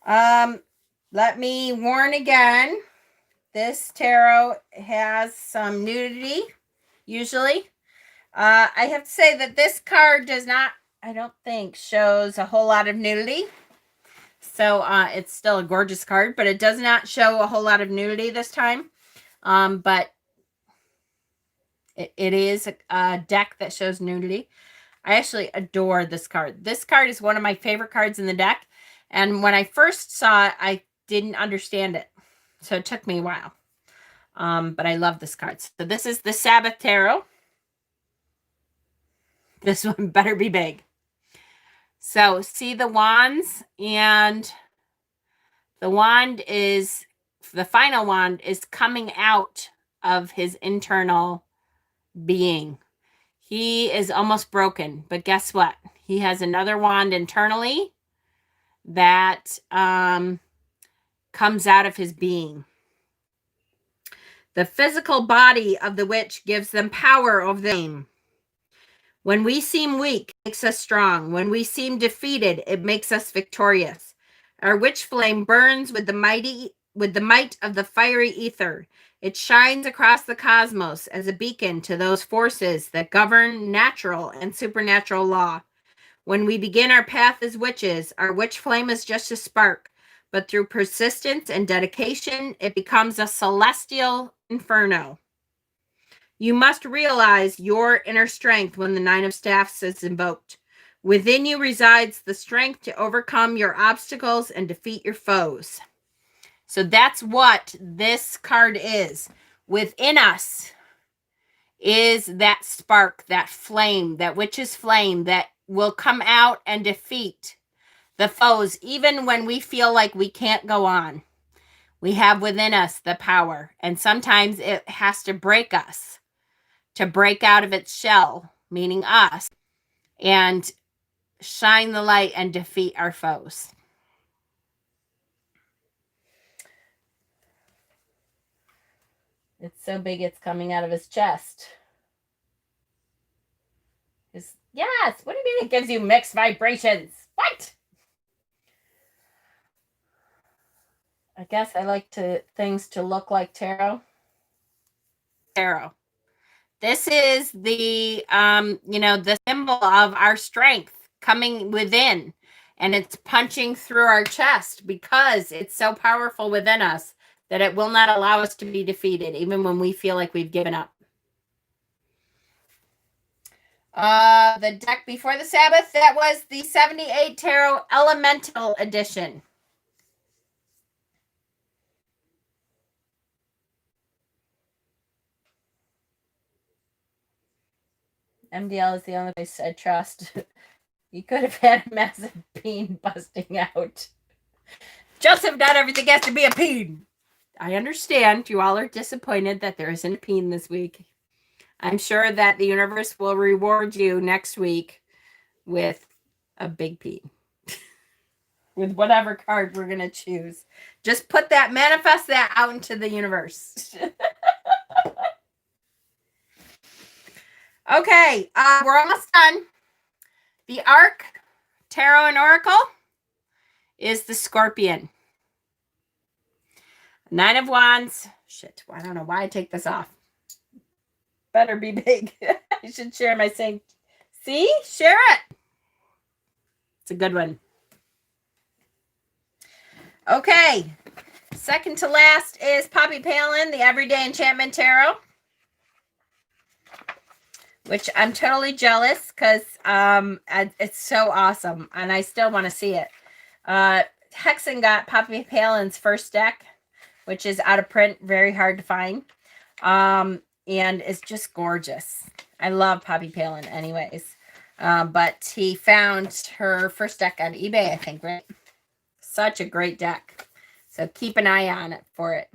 Let me warn again. This tarot has some nudity, usually. I have to say that this card does not, I don't think, shows a whole lot of nudity. So it's still a gorgeous card, but it does not show a whole lot of nudity this time. But it is a deck that shows nudity. I actually adore this card. This card is one of my favorite cards in the deck. And when I first saw it, I didn't understand it. So it took me a while. But I love this card. So this is the Sabbath Tarot. This one better be big. So see the wands, and the wand is, the final wand is coming out of his internal being. He is almost broken, but guess what? He has another wand internally that comes out of his being. The physical body of the witch gives them power over them. When we seem weak, it makes us strong. When we seem defeated, it makes us victorious. Our witch flame burns with the might of the fiery ether. It shines across the cosmos as a beacon to those forces that govern natural and supernatural law. When we begin our path as witches, our witch flame is just a spark, but through persistence and dedication, it becomes a celestial inferno. You must realize your inner strength when the Nine of Staffs is invoked. Within you resides the strength to overcome your obstacles and defeat your foes. So that's what this card is. Within us is that spark, that flame, that witch's flame that will come out and defeat the foes, even when we feel like we can't go on. We have within us the power, and sometimes it has to break us to break out of its shell, meaning us, and shine the light and defeat our foes. It's so big it's coming out of his chest. Yes, what do you mean it gives you mixed vibrations? What? I guess I like things to look like tarot. Tarot. This is the, the symbol of our strength coming within, and it's punching through our chest because it's so powerful within us that it will not allow us to be defeated, even when we feel like we've given up. The deck before the Sabbath, that was the 78 Tarot Elemental Edition. MDL is the only place I trust. You could have had a massive peen busting out. Joseph, not everything has to be a peen. I understand you all are disappointed that there isn't a peen this week. I'm sure that the universe will reward you next week with a big peen. With whatever card we're going to choose. Just manifest that out into the universe. Okay, we're almost done. The Arc, Tarot and Oracle is the Scorpion. Nine of Wands. Shit, I don't know why I take this off. Better be big. I should share my thing. See? Share it. It's a good one. Okay. Second to last is Poppy Palin, the Everyday Enchantment Tarot. Which I'm totally jealous because it's so awesome. And I still want to see it. Hexen got Poppy Palin's first deck, which is out of print, very hard to find. And it's just gorgeous. I love Poppy Palin anyways. But he found her first deck on eBay, I think, right? Such a great deck. So keep an eye on it for it.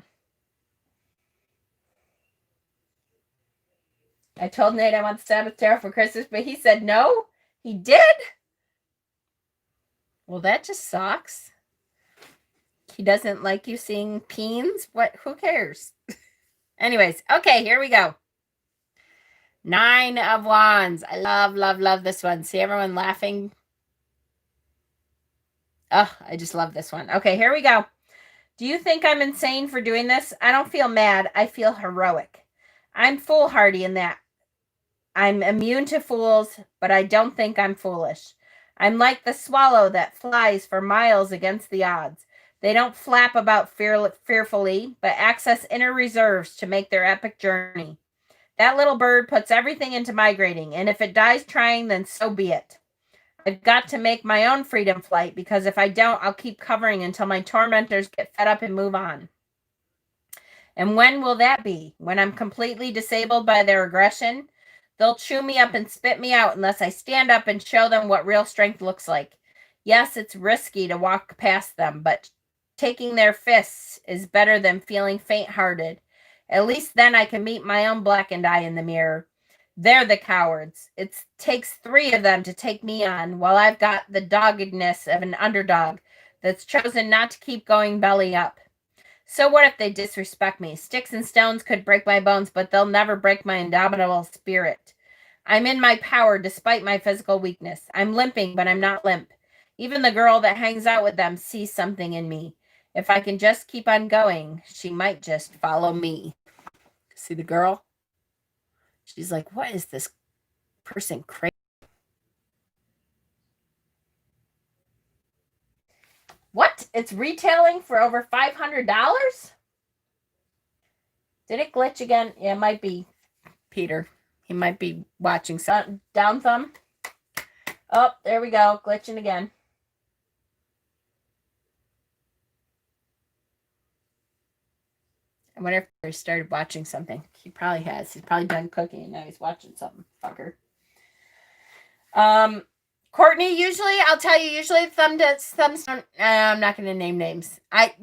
I told Nate I want Sabbath Tarot for Christmas, but he said no. He did? Well, that just sucks. He doesn't like you seeing peens? What? Who cares? Anyways, okay, here we go. 9 of Wands. I love, love, love this one. See everyone laughing? Oh, I just love this one. Okay, here we go. Do you think I'm insane for doing this? I don't feel mad. I feel heroic. I'm foolhardy in that. I'm immune to fools, but I don't think I'm foolish. I'm like the swallow that flies for miles against the odds. They don't flap about fearfully, but access inner reserves to make their epic journey. That little bird puts everything into migrating, and if it dies trying, then so be it. I've got to make my own freedom flight, because if I don't, I'll keep covering until my tormentors get fed up and move on. And when will that be? When I'm completely disabled by their aggression? They'll chew me up and spit me out unless I stand up and show them what real strength looks like. Yes, it's risky to walk past them, but taking their fists is better than feeling faint-hearted. At least then I can meet my own blackened eye in the mirror. They're the cowards. It takes 3 of them to take me on, while I've got the doggedness of an underdog that's chosen not to keep going belly up. So what if they disrespect me? Sticks and stones could break my bones, but they'll never break my indomitable spirit. I'm in my power despite my physical weakness. I'm limping, but I'm not limp. Even the girl that hangs out with them sees something in me. If I can just keep on going, she might just follow me. See the girl? She's like, what is this person crazy? What? It's retailing for over $500? Did it glitch again? Yeah, it might be Peter. He might be watching some down thumb. Oh, there we go. Glitching again. I wonder if he started watching something. He probably has. He's probably done cooking and now he's watching something. Fucker. Courtney, usually, I'll tell you, usually thumbs don't, I'm not going to name names. I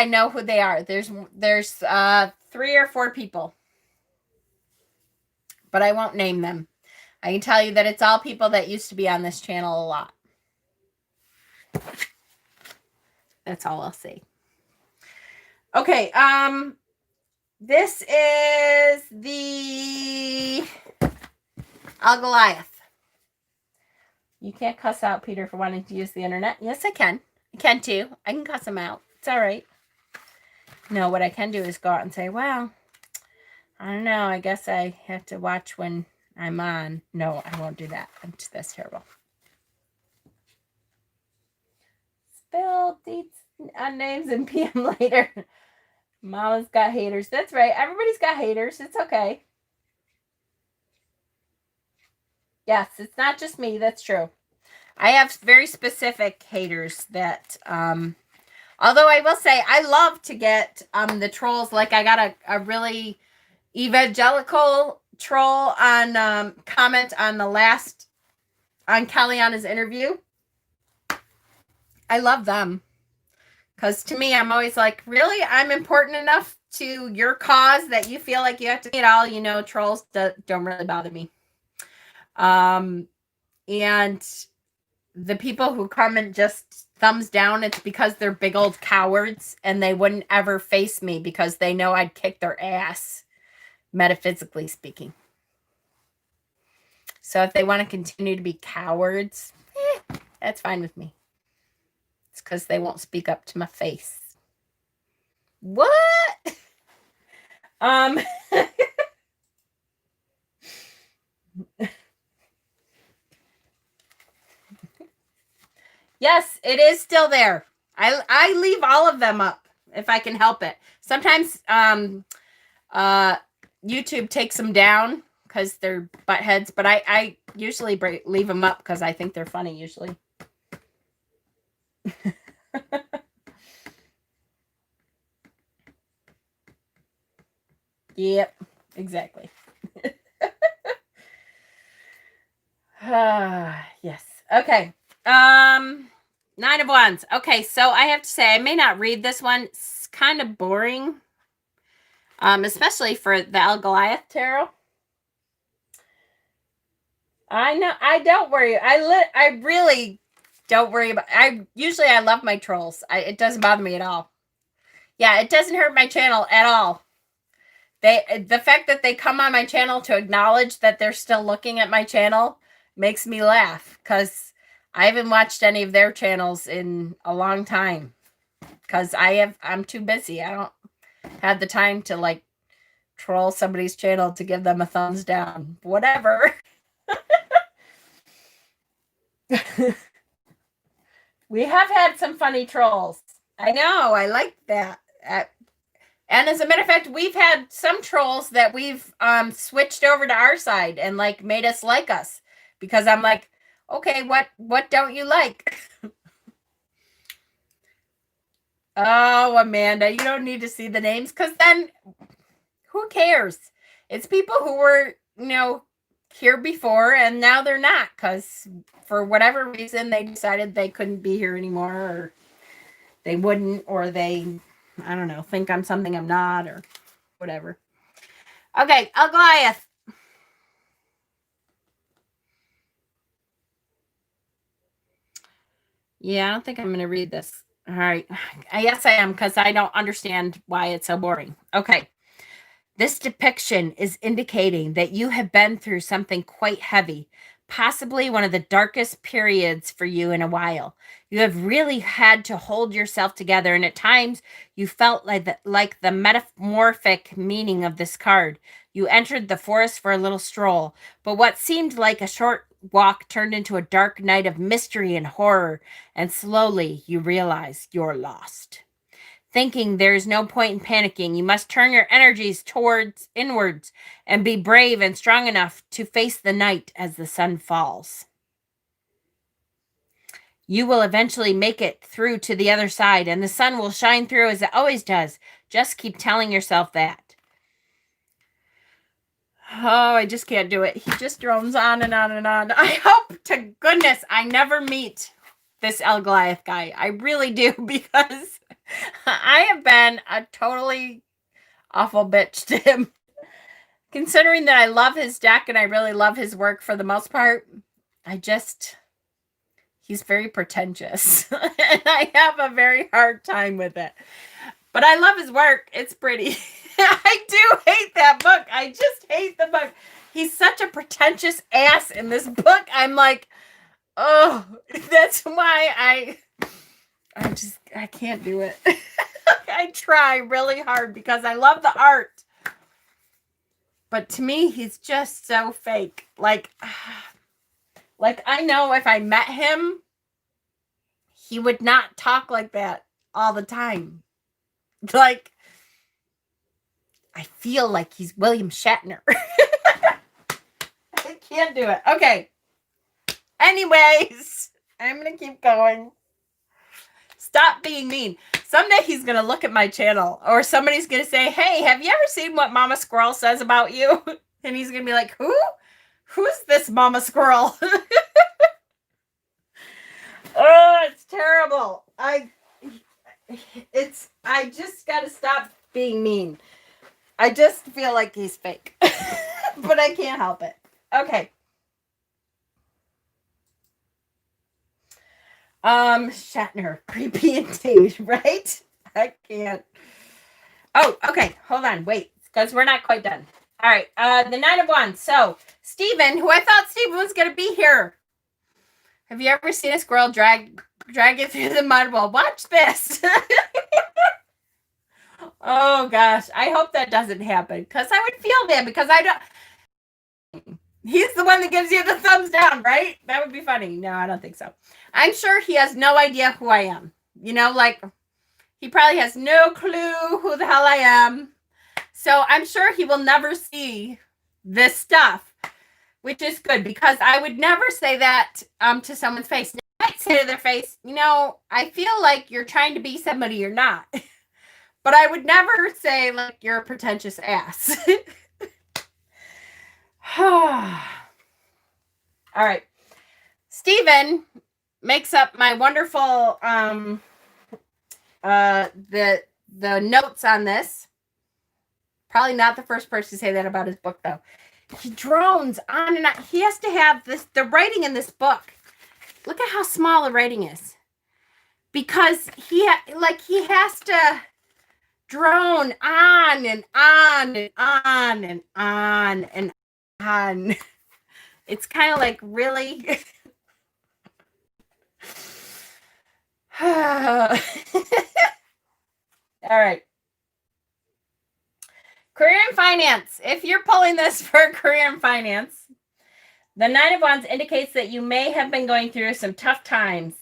know who they are. There's 3 or 4 people, but I won't name them. I can tell you that it's all people that used to be on this channel a lot. That's all I'll say. Okay, this is the Goliath. You can't cuss out Peter for wanting to use the internet. Yes, I can. I can too. I can cuss him out. It's all right. No, what I can do is go out and say, well, I don't know. I guess I have to watch when I'm on. No, I won't do that. That's terrible. Spill deets on names and PM later. Mama's got haters. That's right. Everybody's got haters. It's okay. Yes, it's not just me. That's true. I have very specific haters that, although I will say I love to get the trolls. Like I got a really evangelical troll on comment on the last, on Kellyanna's interview. I love them. Because to me, I'm always like, really? I'm important enough to your cause that you feel like you have to be it all? You know, trolls don't really bother me. And the people who comment just thumbs down, it's because they're big old cowards and they wouldn't ever face me because they know I'd kick their ass, metaphysically speaking. So if they want to continue to be cowards, that's fine with me. It's because they won't speak up to my face. What? Yes, it is still there. I leave all of them up if I can help it. Sometimes YouTube takes them down because they're butt heads, but I usually leave them up because I think they're funny usually. Yep, exactly. Yes. Okay. 9 of Wands. Okay, so I have to say I may not read this one. It's kind of boring. Especially for the El Goliath tarot. I know. I don't worry. I really don't worry about. I love my trolls. It doesn't bother me at all. Yeah, it doesn't hurt my channel at all. The fact that they come on my channel to acknowledge that they're still looking at my channel makes me laugh, because I haven't watched any of their channels in a long time, because I'm too busy. I don't have the time to like troll somebody's channel to give them a thumbs down. Whatever. We have had some funny trolls. I know. I like that. And as a matter of fact, we've had some trolls that we've switched over to our side and like made us like us, because I'm like, okay, what don't you like? Oh, Amanda, you don't need to see the names, because then who cares? It's people who were, here before and now they're not, because for whatever reason they decided they couldn't be here anymore, or they wouldn't, or they, I don't know, think I'm something I'm not, or whatever. Okay, Goliath. Yeah, I don't think I'm going to read this. All right. Yes, I am, because I don't understand why it's so boring. Okay. This depiction is indicating that you have been through something quite heavy, possibly one of the darkest periods for you in a while. You have really had to hold yourself together, and at times you felt like the metamorphic meaning of this card. You entered the forest for a little stroll, but what seemed like a short walk turned into a dark night of mystery and horror, and slowly you realize you're lost. Thinking there is no point in panicking, you must turn your energies towards inwards and be brave and strong enough to face the night as the sun falls. You will eventually make it through to the other side, and the sun will shine through as it always does. Just keep telling yourself that. Oh, I just can't do it. He just drones on and on and on. I hope to goodness I never meet this El Goliath guy. I really do, because I have been a totally awful bitch to him. Considering that I love his deck and I really love his work for the most part, he's very pretentious. And I have a very hard time with it. But I love his work. It's pretty. I do hate that book. I just hate the book. He's such a pretentious ass in this book. I'm like, oh, that's why I can't do it. I try really hard because I love the art. But to me, he's just so fake. Like I know if I met him, he would not talk like that all the time. Like, I feel like he's William Shatner. I can't do it. Okay. Anyways, I'm going to keep going. Stop being mean. Someday he's going to look at my channel, or somebody's going to say, hey, have you ever seen what Mama Squirrel says about you? And he's going to be like, who? Who's this Mama Squirrel? Oh, it's terrible. I just got to stop being mean. I just feel like he's fake. But I can't help it. Okay. Shatner, creepy indeed, right? I can't. Oh, okay. Hold on. Wait, because we're not quite done. All right. The 9 of Wands. So, Stephen, who I thought Stephen was going to be here. Have you ever seen a squirrel drag it through the mud? Well, watch this. Oh, gosh. I hope that doesn't happen, because I would feel bad, because I don't... He's the one that gives you the thumbs down, right? That would be funny. No, I don't think so. I'm sure he has no idea who I am. You know, like, he probably has no clue who the hell I am. So I'm sure he will never see this stuff, which is good, because I would never say that to someone's face. I might say to their face, I feel like you're trying to be somebody you're not. But I would never say, like, you're a pretentious ass. All right. Stephen makes up my wonderful the notes on this. Probably not the first person to say that about his book, though. He drones on and on. He has to have the writing in this book. Look at how small the writing is. Because he has to drone on and on and on and on and on. It's kind of like, really? All right. Career and finance. If you're pulling this for career and finance, the Nine of Wands indicates that you may have been going through some tough times,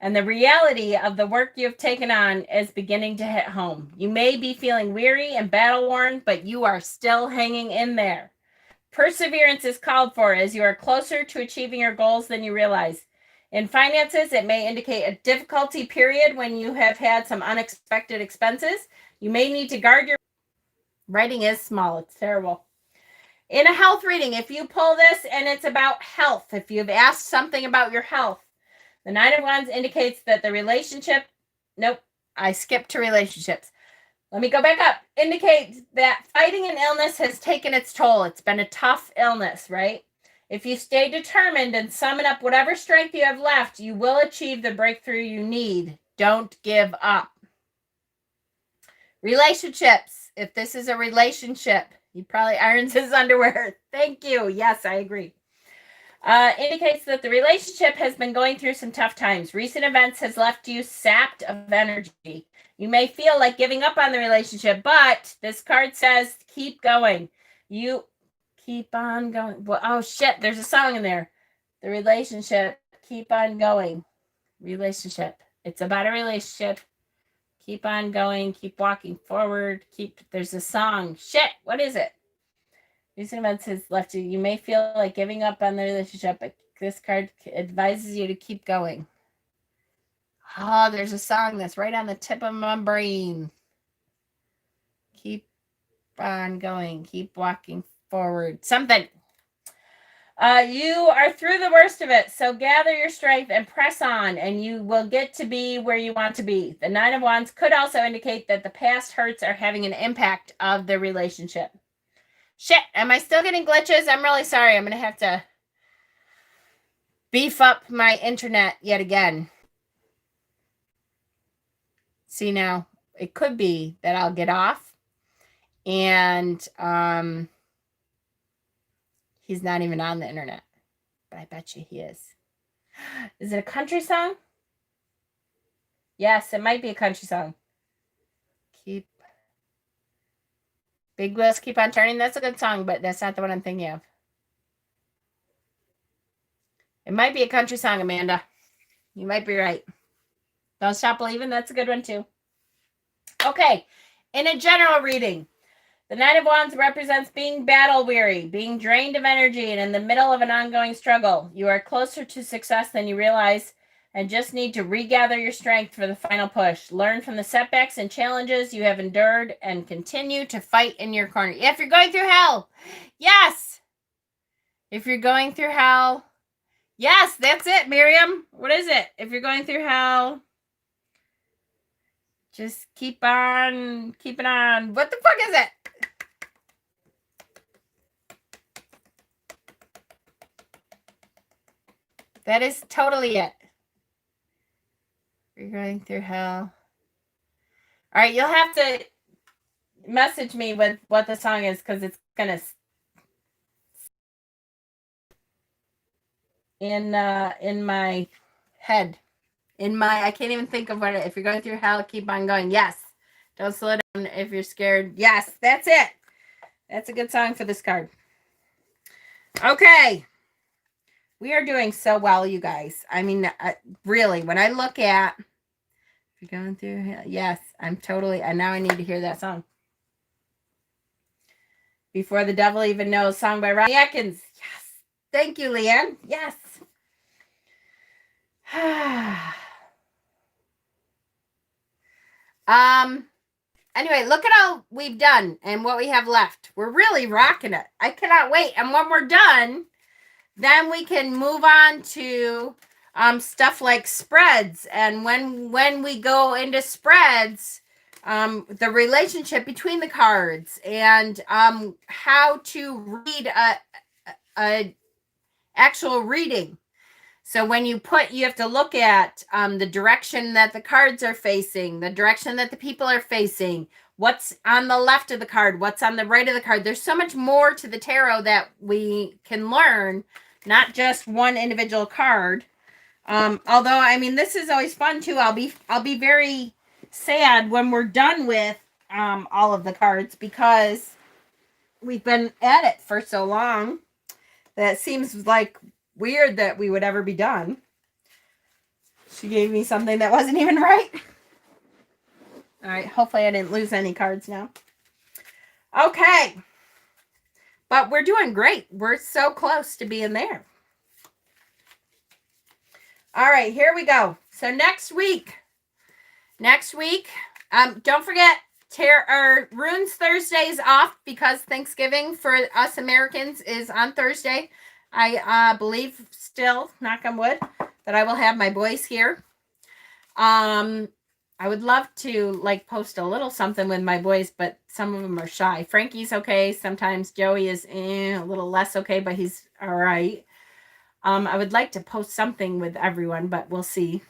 and the reality of the work you've taken on is beginning to hit home. You may be feeling weary and battle-worn, but you are still hanging in there. Perseverance is called for as you are closer to achieving your goals than you realize. In finances, it may indicate a difficulty period when you have had some unexpected expenses. You may need to guard your... Writing is small. It's terrible. In a health reading, if you pull this and it's about health, if you've asked something about your health, the Nine of Wands indicates that the relationship... Nope, I skipped to relationships. Let me go back up. Indicates that fighting an illness has taken its toll. It's been a tough illness, right? If you stay determined and summon up whatever strength you have left, you will achieve the breakthrough you need. Don't give up. Relationships. If this is a relationship, he probably irons his underwear. Thank you. Yes, I agree. Indicates that the relationship has been going through some tough times. Recent events has left you sapped of energy. You may feel like giving up on the relationship, but this card says keep going. You keep on going. Well, oh, shit. There's a song in there. The relationship. Keep on going. Relationship. It's about a relationship. Keep on going. Keep walking forward. There's a song. Shit. What is it? Recent events has left you. You may feel like giving up on the relationship, but this card advises you to keep going. Oh, there's a song that's right on the tip of my brain. Keep on going. Keep walking forward. Something. You are through the worst of it, so gather your strength and press on, and you will get to be where you want to be. The Nine of Wands could also indicate that the past hurts are having an impact of the relationship. Shit, am I still getting glitches? I'm really sorry. I'm going to have to beef up my internet yet again. See, now, it could be that I'll get off and he's not even on the internet. But I bet you he is. Is it a country song? Yes, it might be a country song. Big wheels keep on turning. That's a good song, but that's not the one I'm thinking of. It might be a country song, Amanda. You might be right. Don't Stop Believing. That's a good one, too. Okay. In a general reading, the Nine of Wands represents being battle weary, being drained of energy, and in the middle of an ongoing struggle. You are closer to success than you realize and just need to regather your strength for the final push. Learn from the setbacks and challenges you have endured and continue to fight in your corner. If you're going through hell, yes. If you're going through hell, yes, that's it, Miriam. What is it? If you're going through hell, just keep on keeping on. What the fuck is it? That is totally it. You're going through hell. All right, you'll have to message me with what the song is because it's gonna in my head. I can't even think of what it. If you're going through hell, keep on going. Yes. Don't slow down if you're scared. Yes, that's it. That's a good song for this card. Okay. We are doing so well, you guys. I mean, really, when I look at, if you're going through hell, yes, I'm totally, and now I need to hear that song. Before the Devil Even Knows, song by Ronnie Atkins. Yes. Thank you, Leanne. Yes. Anyway, look at all we've done and what we have left. We're really rocking it. I cannot wait. And when we're done, then we can move on to stuff like spreads. And when we go into spreads, the relationship between the cards and how to read a actual reading. So when you have to look at the direction that the cards are facing, the direction that the people are facing, what's on the left of the card, what's on the right of the card. There's so much more to the tarot that we can learn, not just one individual card. Although, I mean, this is always fun too. I'll be very sad when we're done with all of the cards because we've been at it for so long that it seems like weird that we would ever be done. She gave me something that wasn't even right. All right, hopefully I didn't lose any cards now. Okay. But we're doing great. We're so close to being there. All right, here we go. So next week, don't forget, Runes Thursday is off because Thanksgiving for us Americans is on Thursday. I believe still, knock on wood, that I will have my boys here. I would love to like post a little something with my boys, but some of them are shy. Frankie's okay. Sometimes Joey is a little less okay, but he's all right. I would like to post something with everyone, but we'll see.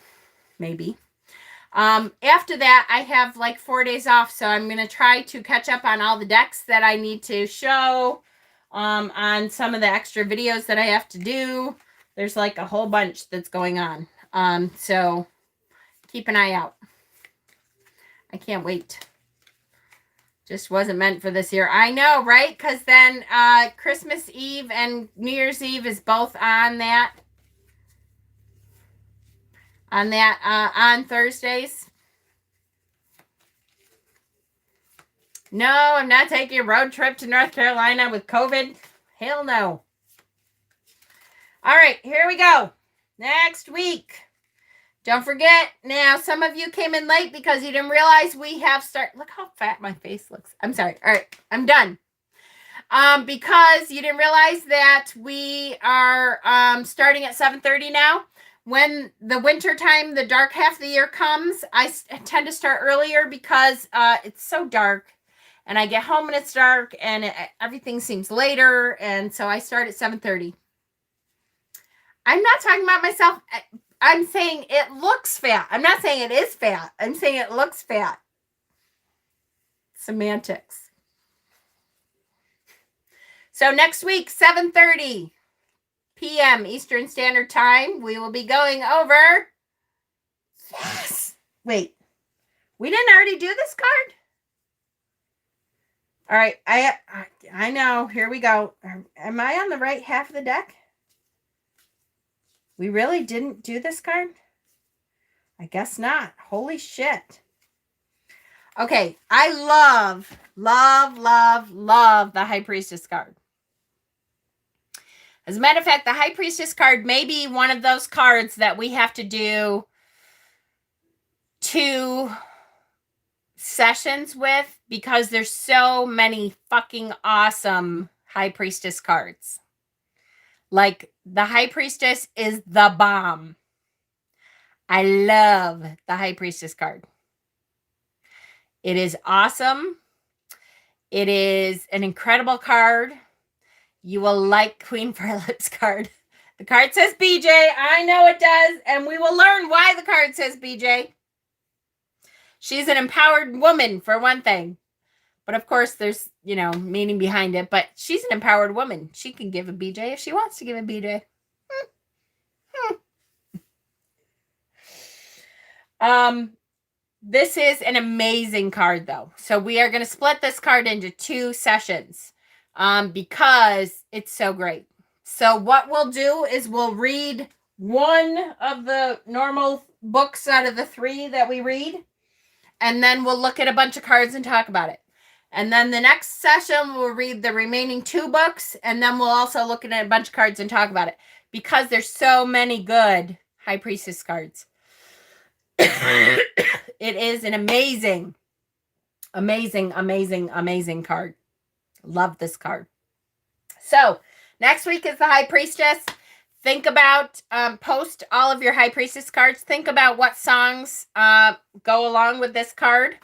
Maybe. After that, I have like 4 days off, so I'm going to try to catch up on all the decks that I need to show. On some of the extra videos that I have to do. There's like a whole bunch that's going on. So keep an eye out. I can't wait. Just wasn't meant for this year. I know, right? Because then Christmas Eve and New Year's Eve is both on that. On Thursdays. No, I'm not taking a road trip to North Carolina with COVID. Hell no. All right, here we go. Next week. Don't forget, now some of you came in late because you didn't realize we have look how fat my face looks. I'm sorry. All right, I'm done. Because you didn't realize that we are starting at 7:30 now. When the winter time, the dark half of the year comes, I tend to start earlier because it's so dark. And I get home and it's dark and everything seems later. And so I start at 7:30. I'm not talking about myself. I'm saying it looks fat. I'm not saying it is fat. I'm saying it looks fat. Semantics. So next week, 7:30 p.m. Eastern Standard Time, we will be going over. Yes. Wait. We didn't already do this card? All right, I know. Here we go. Am I on the right half of the deck? We really didn't do this card? I guess not. Holy shit. Okay, I love the High Priestess card. As a matter of fact, the High Priestess card may be one of those cards that we have to do 2 sessions with because there's so many fucking awesome High Priestess cards. Like, the High Priestess is the bomb. I love the High Priestess card. It is awesome. It is an incredible card. You will like Queen Farlip's card. The card says BJ. I know it does. And we will learn why the card says BJ. She's an empowered woman, for one thing. But of course, there's, meaning behind it. But she's an empowered woman. She can give a BJ if she wants to give a BJ. This is an amazing card, though. So we are going to split this card into 2 sessions because it's so great. So what we'll do is we'll read one of the normal books out of the 3 that we read. And then we'll look at a bunch of cards and talk about it. And then the next session, we'll read the remaining 2 books. And then we'll also look at a bunch of cards and talk about it. Because there's so many good High Priestess cards. It is an amazing Amazing, amazing, amazing card. Love this card. So next week is the High Priestess. Think about, post all of your High Priestess cards. Think about what songs go along with this card.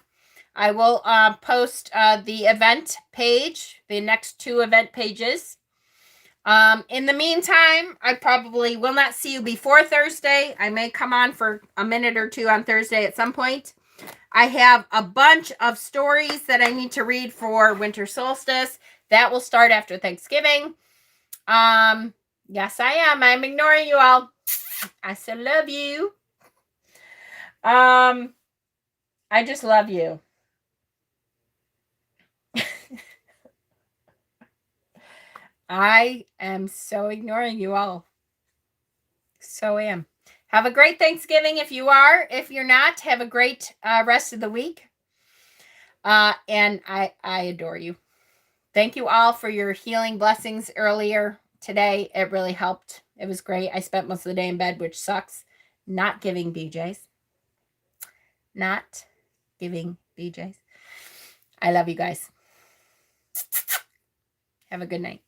I will post the event page, the next 2 event pages. In the meantime, I probably will not see you before Thursday. I may come on for a minute or 2 on Thursday at some point. I have a bunch of stories that I need to read for winter solstice. That will start after Thanksgiving. Yes, I am. I'm ignoring you all. I still love you. I just love you. I am so ignoring you all. So am. Have a great Thanksgiving if you are. If you're not, have a great rest of the week. And I adore you. Thank you all for your healing blessings earlier today. It really helped. It was great. I spent most of the day in bed, which sucks. Not giving BJs. Not giving BJs. I love you guys. Have a good night.